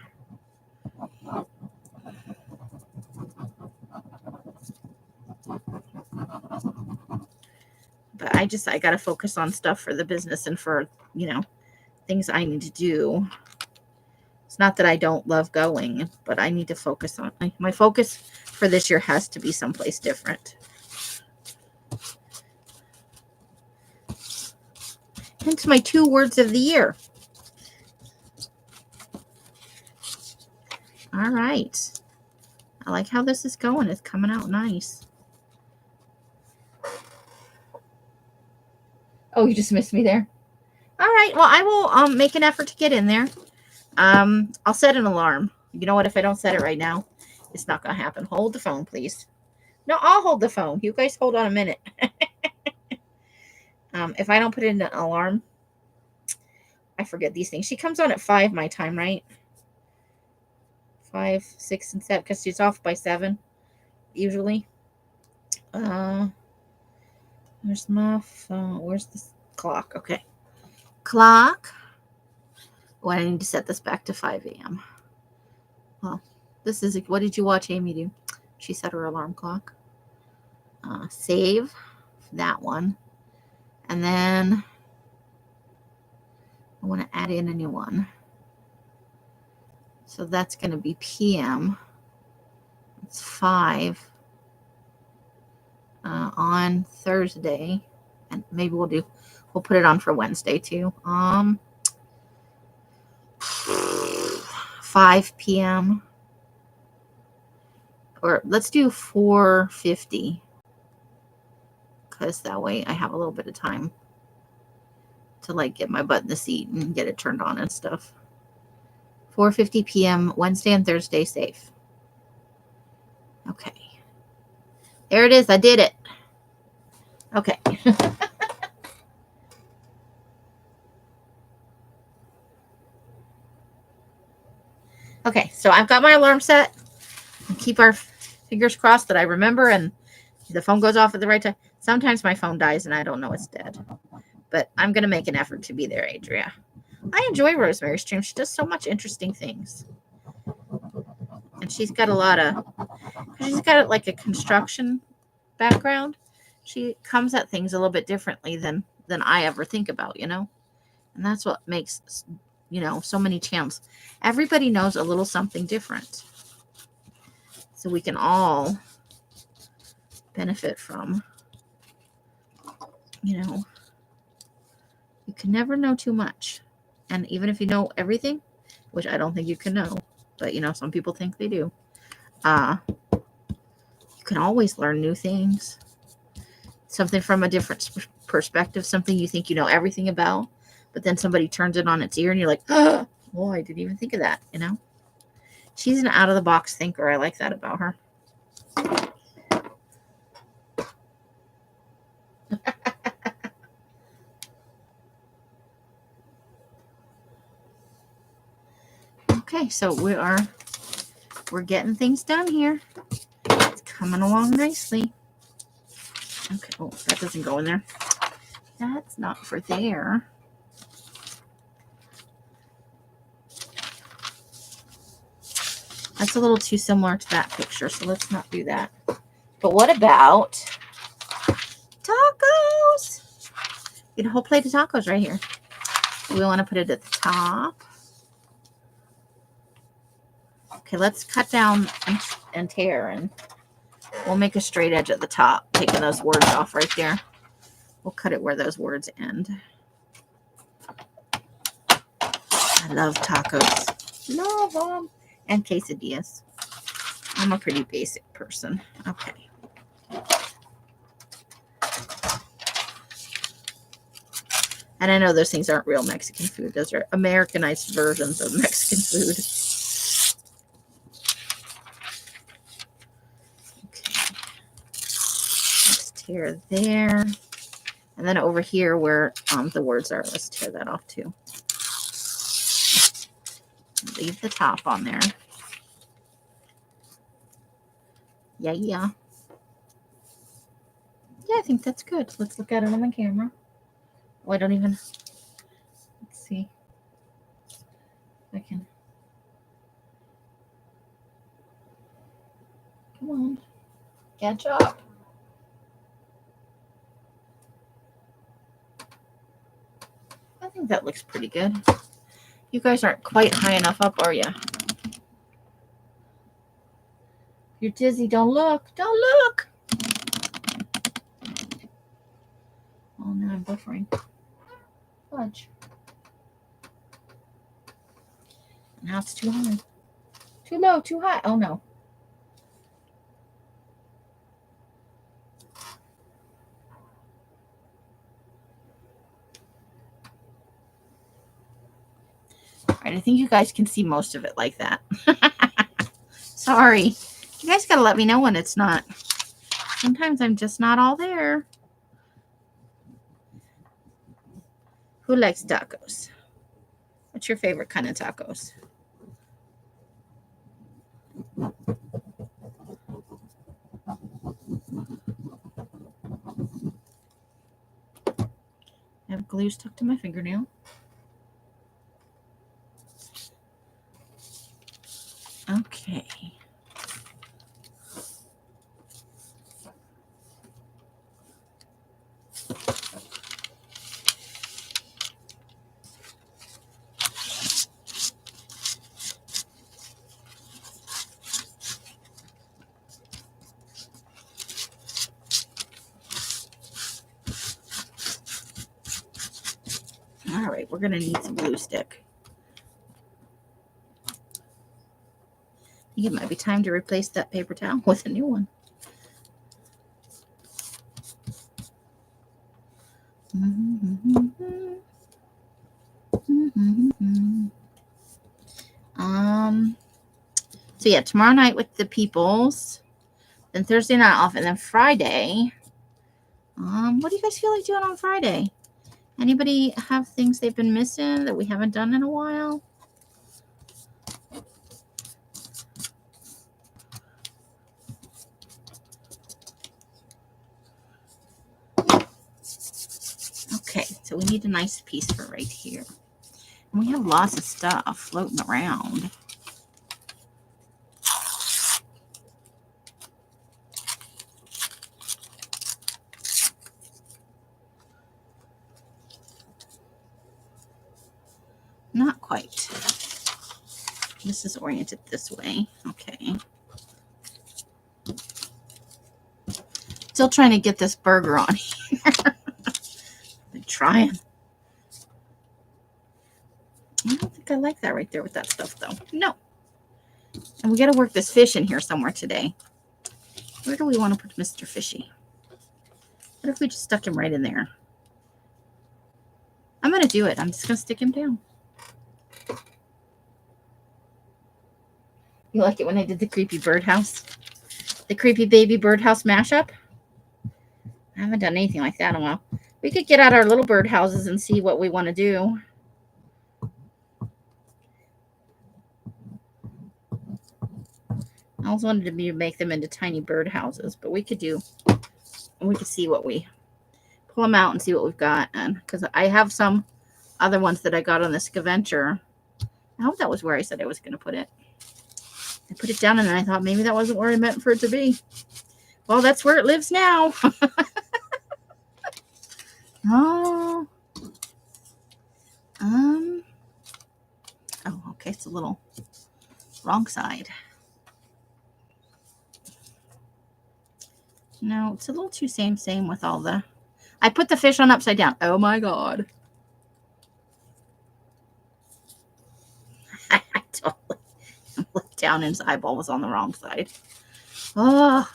But I got to focus on stuff for the business and for, things I need to do. It's not that I don't love going, but I need to focus on my focus for this year has to be someplace different. Hence my 2 words of the year. All right. I like how this is going. It's coming out nice. Oh, you just missed me there. All right. Well, I will make an effort to get in there. I'll set an alarm. You know what? If I don't set it right now, it's not going to happen. Hold the phone, please. No, I'll hold the phone. You guys hold on a minute. If I don't put in an alarm, I forget these things. She comes on at 5 my time, right? 5, 6, and 7, because she's off by 7, usually. Where's my phone? Where's the clock? Okay. Clock. Oh, I need to set this back to 5 a.m. Well, this is, what did you watch Amy do? She set her alarm clock. Save that one. And then I want to add in a new one. So that's going to be PM. It's 5 on Thursday. And maybe we'll put it on for Wednesday too. 5 p.m. Or let's do 4:50. Because that way I have a little bit of time to get my butt in the seat and get it turned on and stuff. 4:50 p.m. Wednesday and Thursday safe. Okay. There it is. I did it. Okay. Okay, so I've got my alarm set. Keep our fingers crossed that I remember and the phone goes off at the right time. Sometimes my phone dies and I don't know it's dead. But I'm going to make an effort to be there, Adria. I enjoy Rosemary's stream. She does so much interesting things. And she's got a construction background. She comes at things a little bit differently than I ever think about, And that's what makes, so many channels. Everybody knows a little something different. So we can all benefit from, you can never know too much. And even if you know everything, which I don't think you can know, but some people think they do, you can always learn new things. Something from a different perspective, something you think you know everything about, but then somebody turns it on its ear and you're like, oh, I didn't even think of that, She's an out-of-the-box thinker. I like that about her. Okay, so we're getting things done here. It's coming along nicely. Okay, oh, that doesn't go in there. That's not for there. That's a little too similar to that picture, so let's not do that. But what about tacos? Get a whole plate of tacos right here. We want to put it at the top. Okay, let's cut down and tear, and we'll make a straight edge at the top, taking those words off right there. We'll cut it where those words end. I love tacos. Love them. And quesadillas. I'm a pretty basic person. Okay. And I know those things aren't real Mexican food. Those are Americanized versions of Mexican food. Okay. Let's tear there. And then over here where the words are, let's tear that off too. Leave the top on there. Yeah. Yeah, I think that's good. Let's look at it on the camera. Oh, I don't even... Let's see. I can... Come on. Catch up. I think that looks pretty good. You guys aren't quite high enough up, are you? You're dizzy. Don't look. Don't look. Oh, now I'm buffering. Fudge. Now it's too high. Too low. Too high. Oh, no. All right. I think you guys can see most of it like that. Sorry. You guys got to let me know when it's not. Sometimes I'm just not all there. Who likes tacos? What's your favorite kind of tacos? I have glue stuck to my fingernail. Okay. All right, we're going to need some glue stick. I think it might be time to replace that paper towel with a new one. So yeah, tomorrow night with the peoples, then Thursday night off, and then Friday. What do you guys feel like doing on Friday? Anybody have things they've been missing that we haven't done in a while? Okay, so we need a nice piece for right here. And we have lots of stuff floating around. Not quite. This is oriented this way. Okay. Still trying to get this burger on here. I'm trying. I don't think I like that right there with that stuff, though. No. And we got to work this fish in here somewhere today. Where do we want to put Mr. Fishy? What if we just stuck him right in there? I'm going to do it. I'm just going to stick him down. You like it when I did the creepy birdhouse? The creepy baby birdhouse mashup? I haven't done anything like that in a while. We could get out our little birdhouses and see what we want to do. I also wanted to make them into tiny birdhouses, but we could see what we pull them out and see what we've got. And because I have some other ones that I got on the scavenger. I hope that was where I said I was going to put it. I put it down and then I thought maybe that wasn't where I meant for it to be. Well, that's where it lives now. Oh. Oh, okay. It's a little wrong side. No, it's a little too same with all the... I put the fish on upside down. Oh, my God. I totally looked down and his eyeball was on the wrong side. Oh.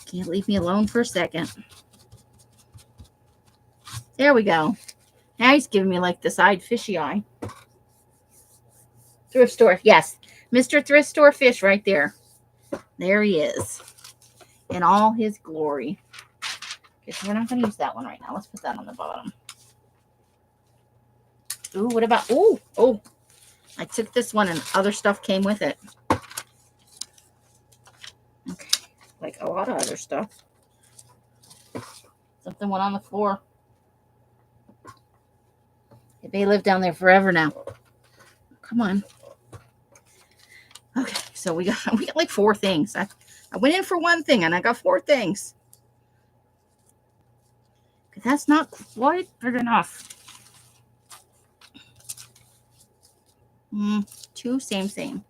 Can't leave me alone for a second. There we go. Now he's giving me like the side fishy eye. Thrift store. Yes. Mr. Thrift Store Fish right there. There he is. In all his glory. Okay, so we're not going to use that one right now. Let's put that on the bottom. Ooh, what about... Ooh, oh. I took this one and other stuff came with it. Okay. Like a lot of other stuff. Something went on the floor. It may live down there forever now. Come on. Okay, so we got like 4 things. I went in for one thing and I got 4 things. That's not quite big enough. 2, same.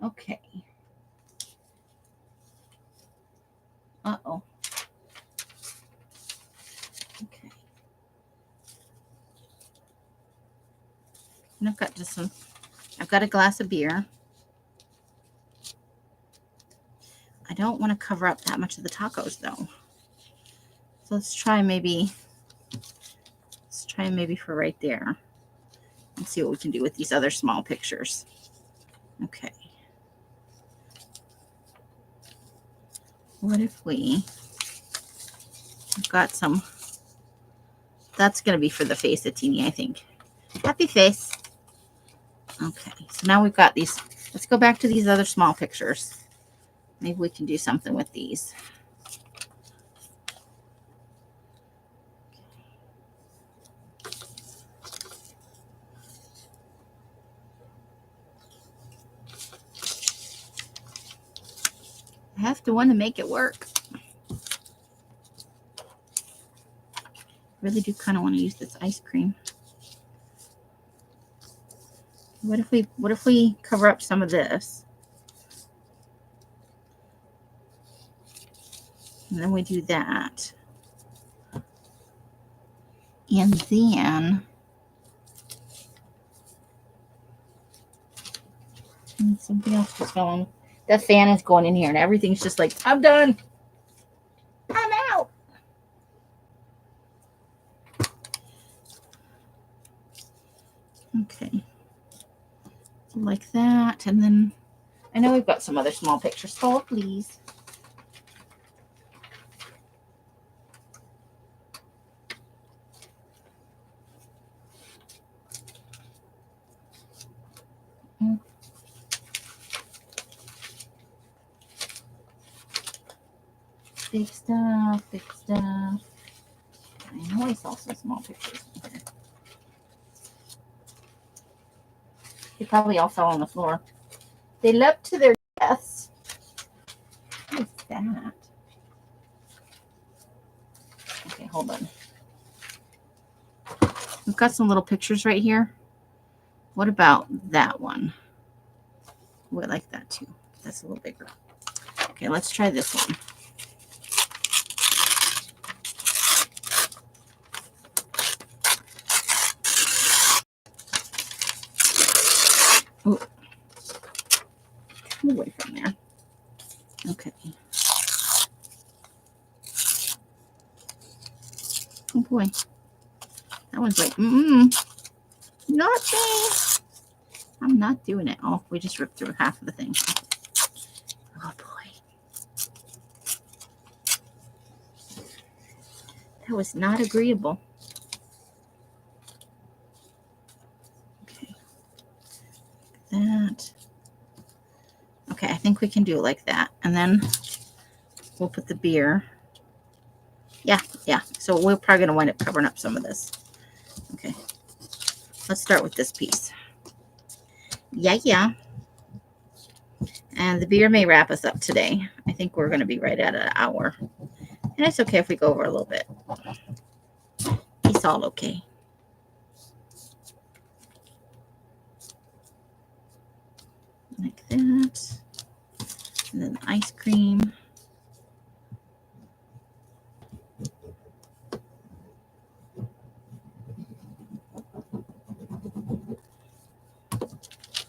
Okay. Uh-oh. Okay. And I've got a glass of beer. I don't want to cover up that much of the tacos though. So let's try maybe for right there. And see what we can do with these other small pictures. Okay. What if I've got some, that's going to be for the Food-a-Tini, I think. Happy face. Okay, so now we've got these. Let's go back to these other small pictures. Maybe we can do something with these. I have to want to make it work. Really do kind of want to use this ice cream. What if we cover up some of this? And then we do that. And then something else just fell on. That fan is going in here and everything's just like, I'm done. I'm out. Okay. Like that. And then I know we've got some other small pictures. Oh, please. Big stuff. I know I saw some small pictures in here. They probably all fell on the floor. They leapt to their deaths. What is that? Okay, hold on. We've got some little pictures right here. What about that one? Oh, I like that too. That's a little bigger. Okay, let's try this one. Oh, away from there. Okay. Oh boy. That one's like, not me. I'm not doing it. Oh, we just ripped through half of the thing. Oh boy. That was not agreeable. Okay. That. Okay, I think we can do it like that. And then we'll put the beer. Yeah. So we're probably going to wind up covering up some of this. Okay. Let's start with this piece. Yeah. And the beer may wrap us up today. I think we're going to be right at an hour. And it's okay if we go over a little bit. It's all okay. Like that. And then the ice cream.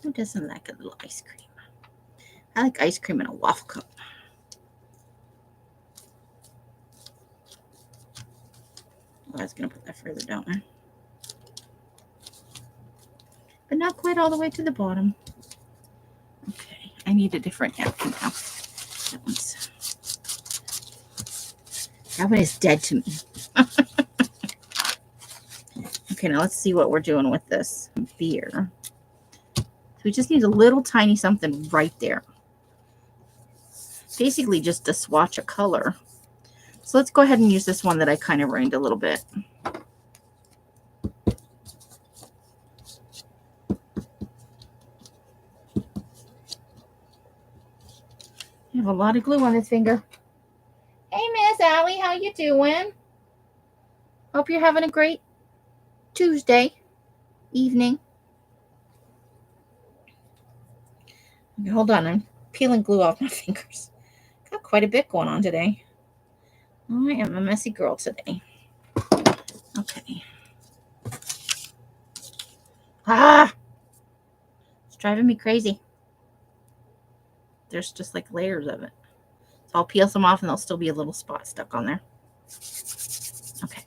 Who doesn't like a little ice cream? I like ice cream in a waffle cup. I was going to put that further down there. But not quite all the way to the bottom. Okay, I need a different napkin now. That one is dead to me. Okay, now let's see what we're doing with this beer. So we just need a little tiny something right there. Basically just a swatch of color. So let's go ahead and use this one that I kind of ruined a little bit. I have a lot of glue on this finger. Hey, Miss Allie, how you doing? Hope you're having a great Tuesday evening. Okay, hold on, I'm peeling glue off my fingers. Got quite a bit going on today. I am a messy girl today. Okay. Ah! It's driving me crazy. There's just like layers of it. So I'll peel some off and there'll still be a little spot stuck on there. Okay.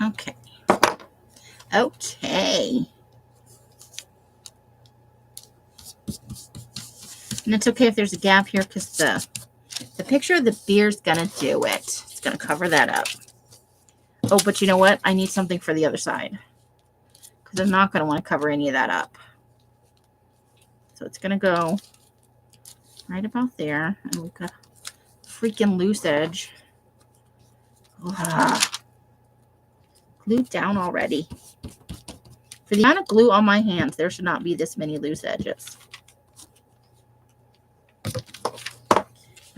Okay. Okay. And it's okay if there's a gap here because the picture of the beer is going to do it. It's going to cover that up. Oh, but you know what? I need something for the other side because I'm not going to want to cover any of that up. So it's going to go right about there. And we've got a freaking loose edge. Ugh. Glued down already. For the amount of glue on my hands, there should not be this many loose edges.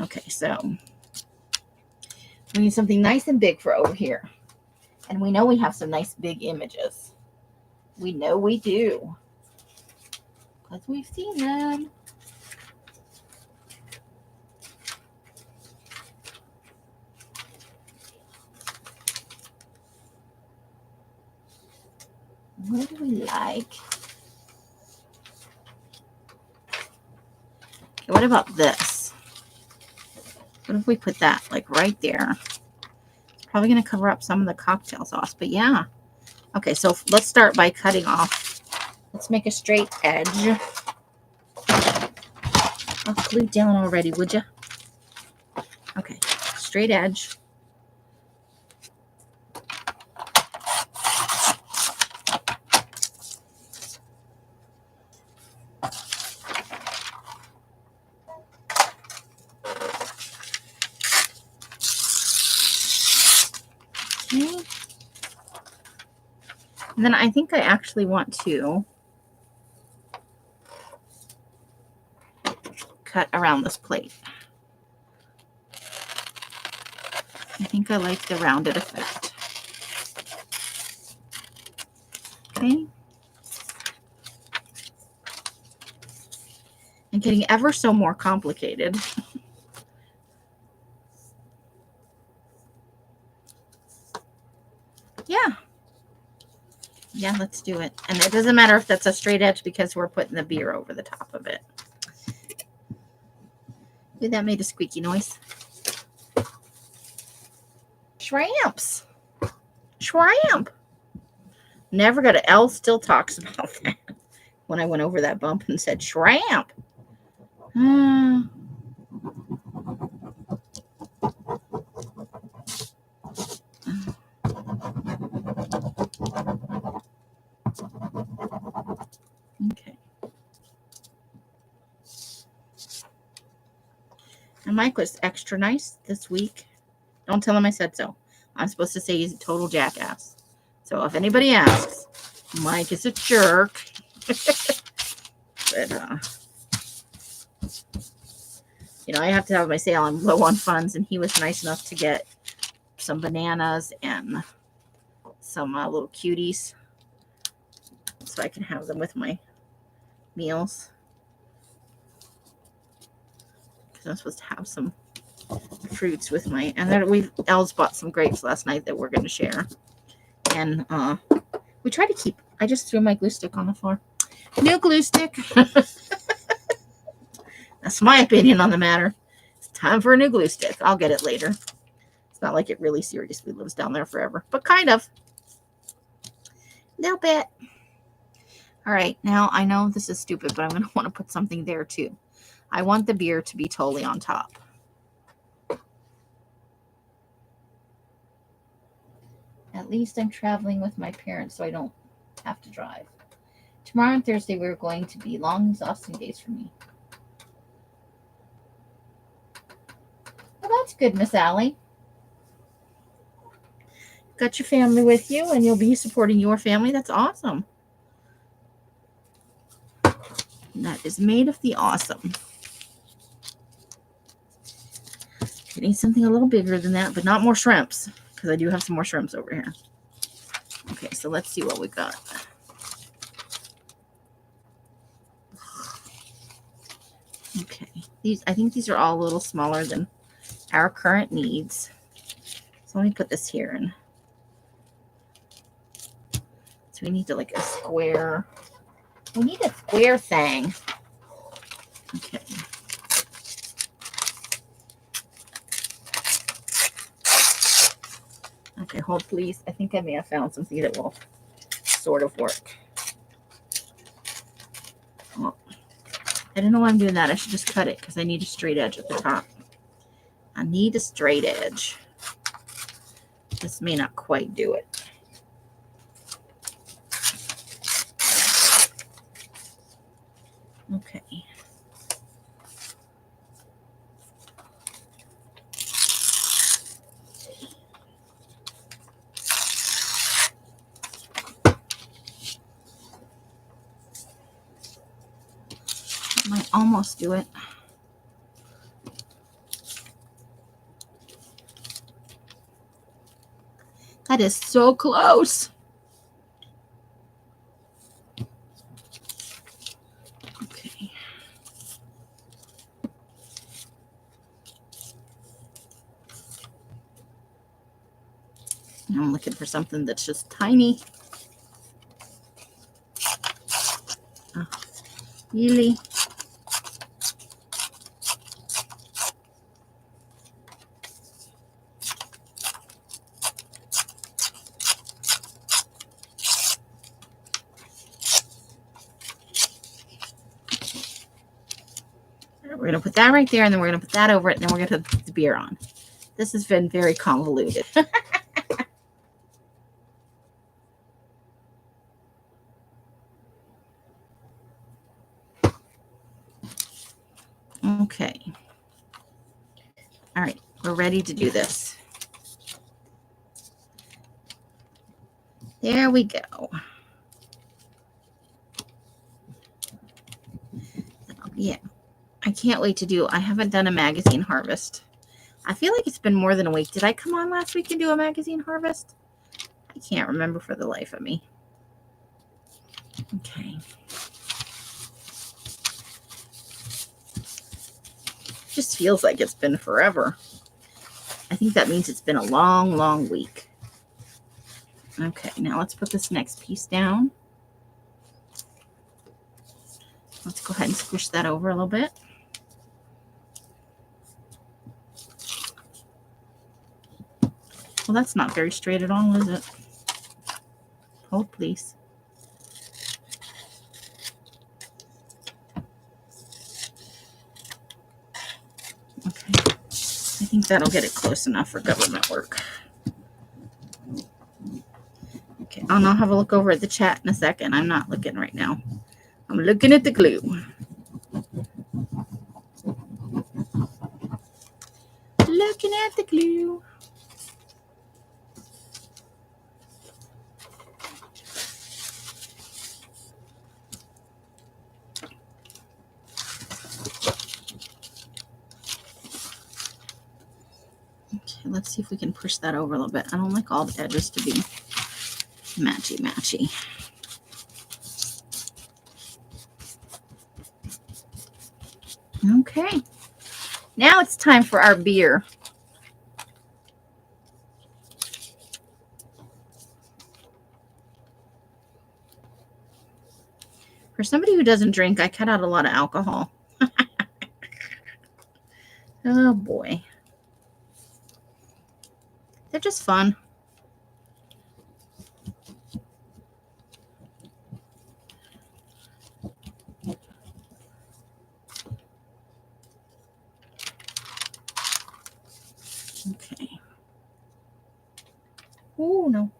Okay, so we need something nice and big for over here. And we know we have some nice big images. We know we do. Because we've seen them. What do we like? Okay, what about this? What if we put that like right there? It's probably going to cover up some of the cocktail sauce, but yeah. Okay, so let's start by cutting off. Let's make a straight edge. I'll glue down already, would you? Okay, straight edge. Okay. And then I think I actually want to cut around this plate. I think I like the rounded effect. Okay. And getting ever so more complicated. Yeah. Yeah, let's do it. And it doesn't matter if that's a straight edge because we're putting the beer over the top of it. Ooh, that made a squeaky noise. Shrimps. Shrimp. Never got an L still talks about that. When I went over that bump and said shrimp. Okay. And Mike was extra nice this week. Don't tell him I said so. I'm supposed to say he's a total jackass. So if anybody asks, Mike is a jerk. But, you know, I have to have my sale. I'm low on funds, and he was nice enough to get some bananas and some little cuties so I can have them with my meals. Because I'm supposed to have some fruits with my, and then Els bought some grapes last night that we're going to share. And we try to keep, I just threw my glue stick on the floor. New glue stick. That's my opinion on the matter. It's time for a new glue stick. I'll get it later. It's not like it really seriously lives down there forever, but kind of. Little bit. All right, now I know this is stupid, but I'm going to want to put something there too. I want the beer to be totally on top. At least I'm traveling with my parents, so I don't have to drive. Tomorrow and Thursday, we're going to be long, exhausting days for me. Well, that's good, Miss Allie. Got your family with you, and you'll be supporting your family. That's awesome. That is made of the awesome. Getting something a little bigger than that, but not more shrimps, because I do have some more shrimps over here. Okay, so let's see what we got. Okay, I think these are all a little smaller than our current needs. So let me put this here in. So we need to like a square. We need a square thing. Okay. Okay, hold please. I think I may have found something that will sort of work. Oh, I don't know why I'm doing that. I should just cut it because I need a straight edge at the top. I need a straight edge. This may not quite do it. Okay. Might almost do it. That is so close. Okay. I'm looking for something that's just tiny. Oh, really? We're going to put that right there, and then we're going to put that over it, and then we're going to put the beer on. This has been very convoluted. Okay. All right, we're ready to do this. There we go. Yeah, I can't wait to do. I haven't done a magazine harvest. I feel like it's been more than a week. Did I come on last week and do a magazine harvest? I can't remember for the life of me. Okay. Just feels like it's been forever. I think that means it's been a long, long week. Okay, now let's put this next piece down. Let's go ahead and squish that over a little bit. Well, that's not very straight at all, is it? Hold, please. Okay. I think that'll get it close enough for government work. Okay, I'll have a look over at the chat in a second. I'm not looking right now. I'm looking at the glue. Looking at the glue. Okay, let's see if we can push that over a little bit. I don't like all the edges to be matchy-matchy. Okay. Now it's time for our beer. For somebody who doesn't drink, I cut out a lot of alcohol. Oh boy. They're just fun. Okay. Oh, no.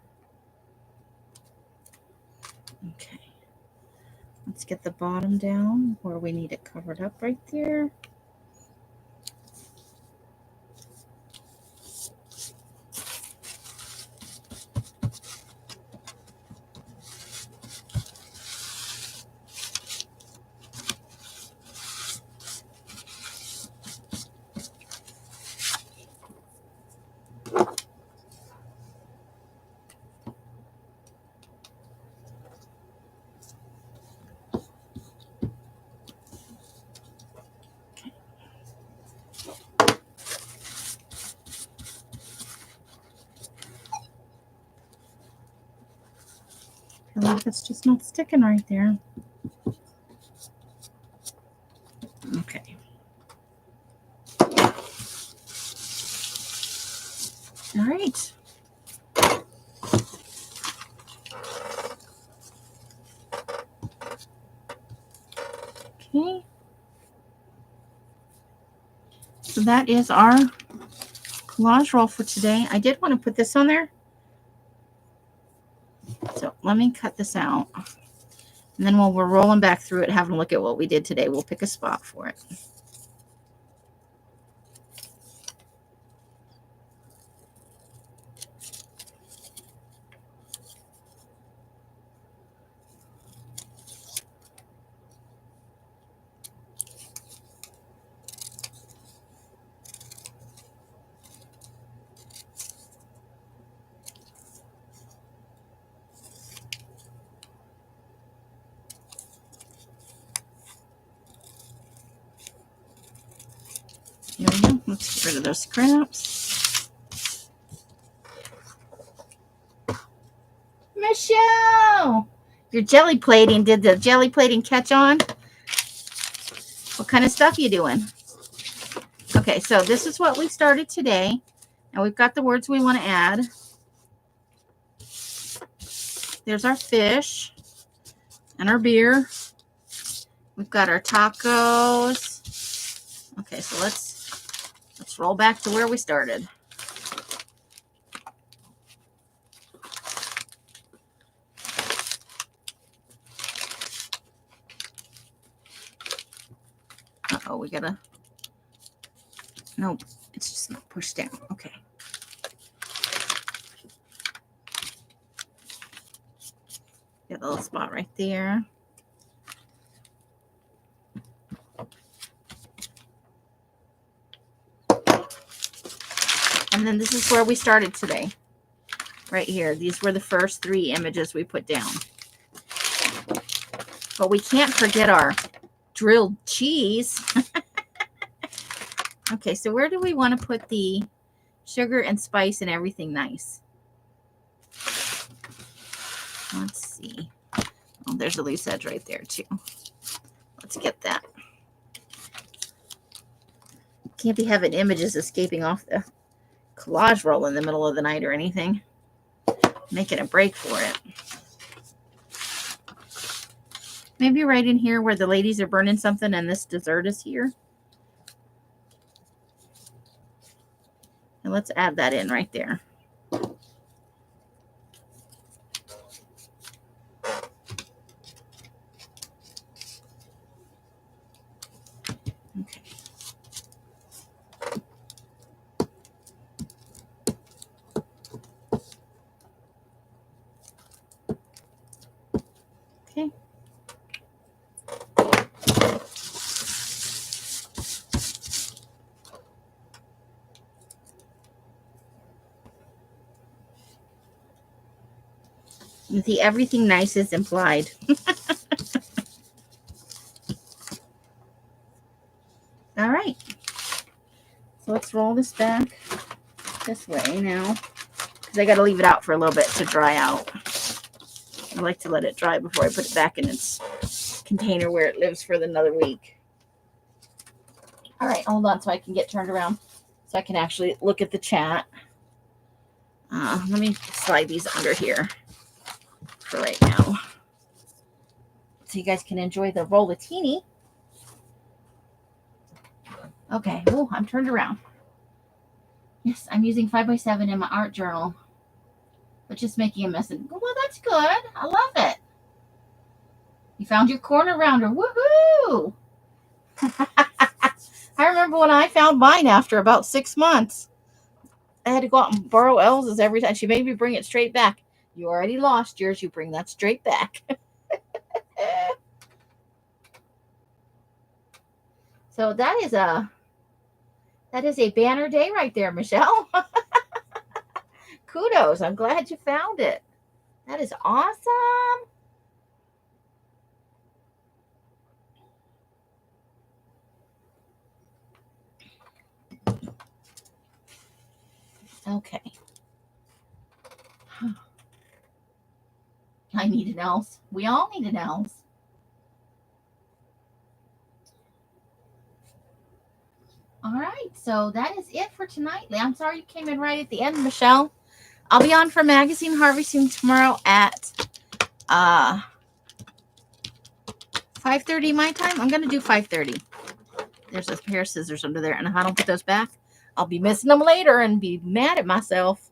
Okay. Let's get the bottom down where we need it covered up right there. I feel like it's just not sticking right there. Okay. All right. Okay. So that is our collage roll for today. I did want to put this on there. So let me cut this out. And then while we're rolling back through it, having a look at what we did today, we'll pick a spot for it. There we go. Let's get rid of those scraps. Michelle! Your jelly plating. Did the jelly plating catch on? What kind of stuff you doing? Okay, so this is what we started today. And we've got the words we want to add. There's our fish and our beer. We've got our tacos. Okay, so let's roll back to where we started. Uh-oh, we gotta... Nope, it's just not pushed down. Okay. Get a little spot right there. And then this is where we started today. Right here. These were the first 3 images we put down. But we can't forget our drilled cheese. Okay, so where do we want to put the sugar and spice and everything nice? Let's see. Oh, there's a loose edge right there too. Let's get that. Can't be having images escaping off the collage roll in the middle of the night or anything. Making a break for it. Maybe right in here where the ladies are burning something and this dessert is here. And let's add that in right there. Okay. Okay. The everything nice is implied. All right. So let's roll this back this way now, because I got to leave it out for a little bit to dry out. I like to let it dry before I put it back in its container where it lives for another week. All right, hold on so I can get turned around so I can actually look at the chat. Let me slide these under here for right now so you guys can enjoy the Food-a-Tini. Okay, oh, I'm turned around. Yes, I'm using 5x7 in my art journal, but just making a mess. Well, that's good. I love it. You found your corner rounder. Woohoo! I remember when I found mine after about 6 months. I had to go out and borrow Elsa's every time. She made me bring it straight back. You already lost yours. You bring that straight back. So that is a banner day right there, Michelle. Kudos. I'm glad you found it. That is awesome. Okay. I need an else. We all need an else. All right. So that is it for tonight. I'm sorry you came in right at the end, Michelle. I'll be on for magazine harvesting tomorrow at 5:30 my time. I'm going to do 5:30. There's a pair of scissors under there, and if I don't put those back, I'll be missing them later and be mad at myself.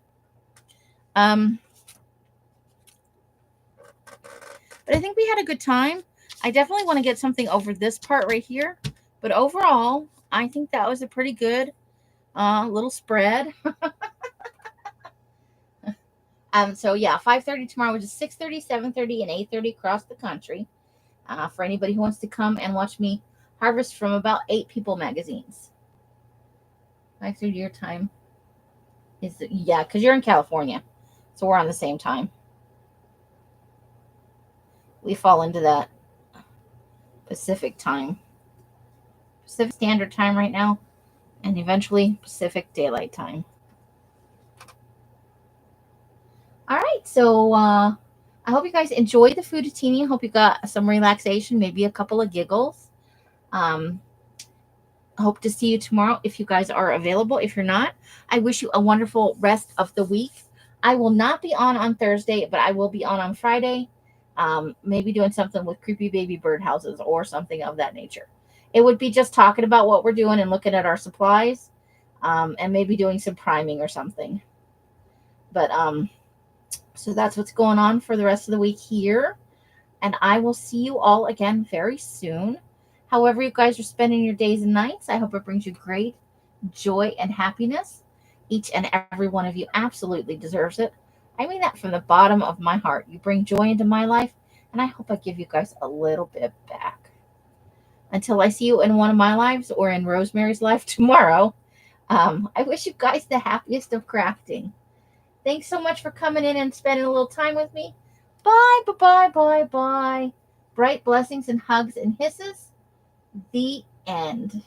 But I think we had a good time. I definitely want to get something over this part right here. But overall, I think that was a pretty good little spread. So yeah, 5:30 tomorrow, which is 6:30, 7:30, and 8:30 across the country. For anybody who wants to come and watch me harvest from about 8 People magazines. 5:30 your time is, yeah, because you're in California, so we're on the same time. We fall into that Pacific time, Pacific Standard Time right now, and eventually Pacific Daylight Time. All right, so I hope you guys enjoyed the Food-a-Tini. I hope you got some relaxation, maybe a couple of giggles. I hope to see you tomorrow if you guys are available. If you're not, I wish you a wonderful rest of the week. I will not be on Thursday, but I will be on Friday. Maybe doing something with creepy baby birdhouses or something of that nature. It would be just talking about what we're doing and looking at our supplies, and maybe doing some priming or something. But so that's what's going on for the rest of the week here. And I will see you all again very soon. However you guys are spending your days and nights, I hope it brings you great joy and happiness. Each and every one of you absolutely deserves it. I mean that from the bottom of my heart. You bring joy into my life, and I hope I give you guys a little bit back. Until I see you in one of my lives or in Rosemary's life tomorrow, I wish you guys the happiest of crafting. Thanks so much for coming in and spending a little time with me. Bye, bye, bye, bye. Bright blessings and hugs and hisses. The end.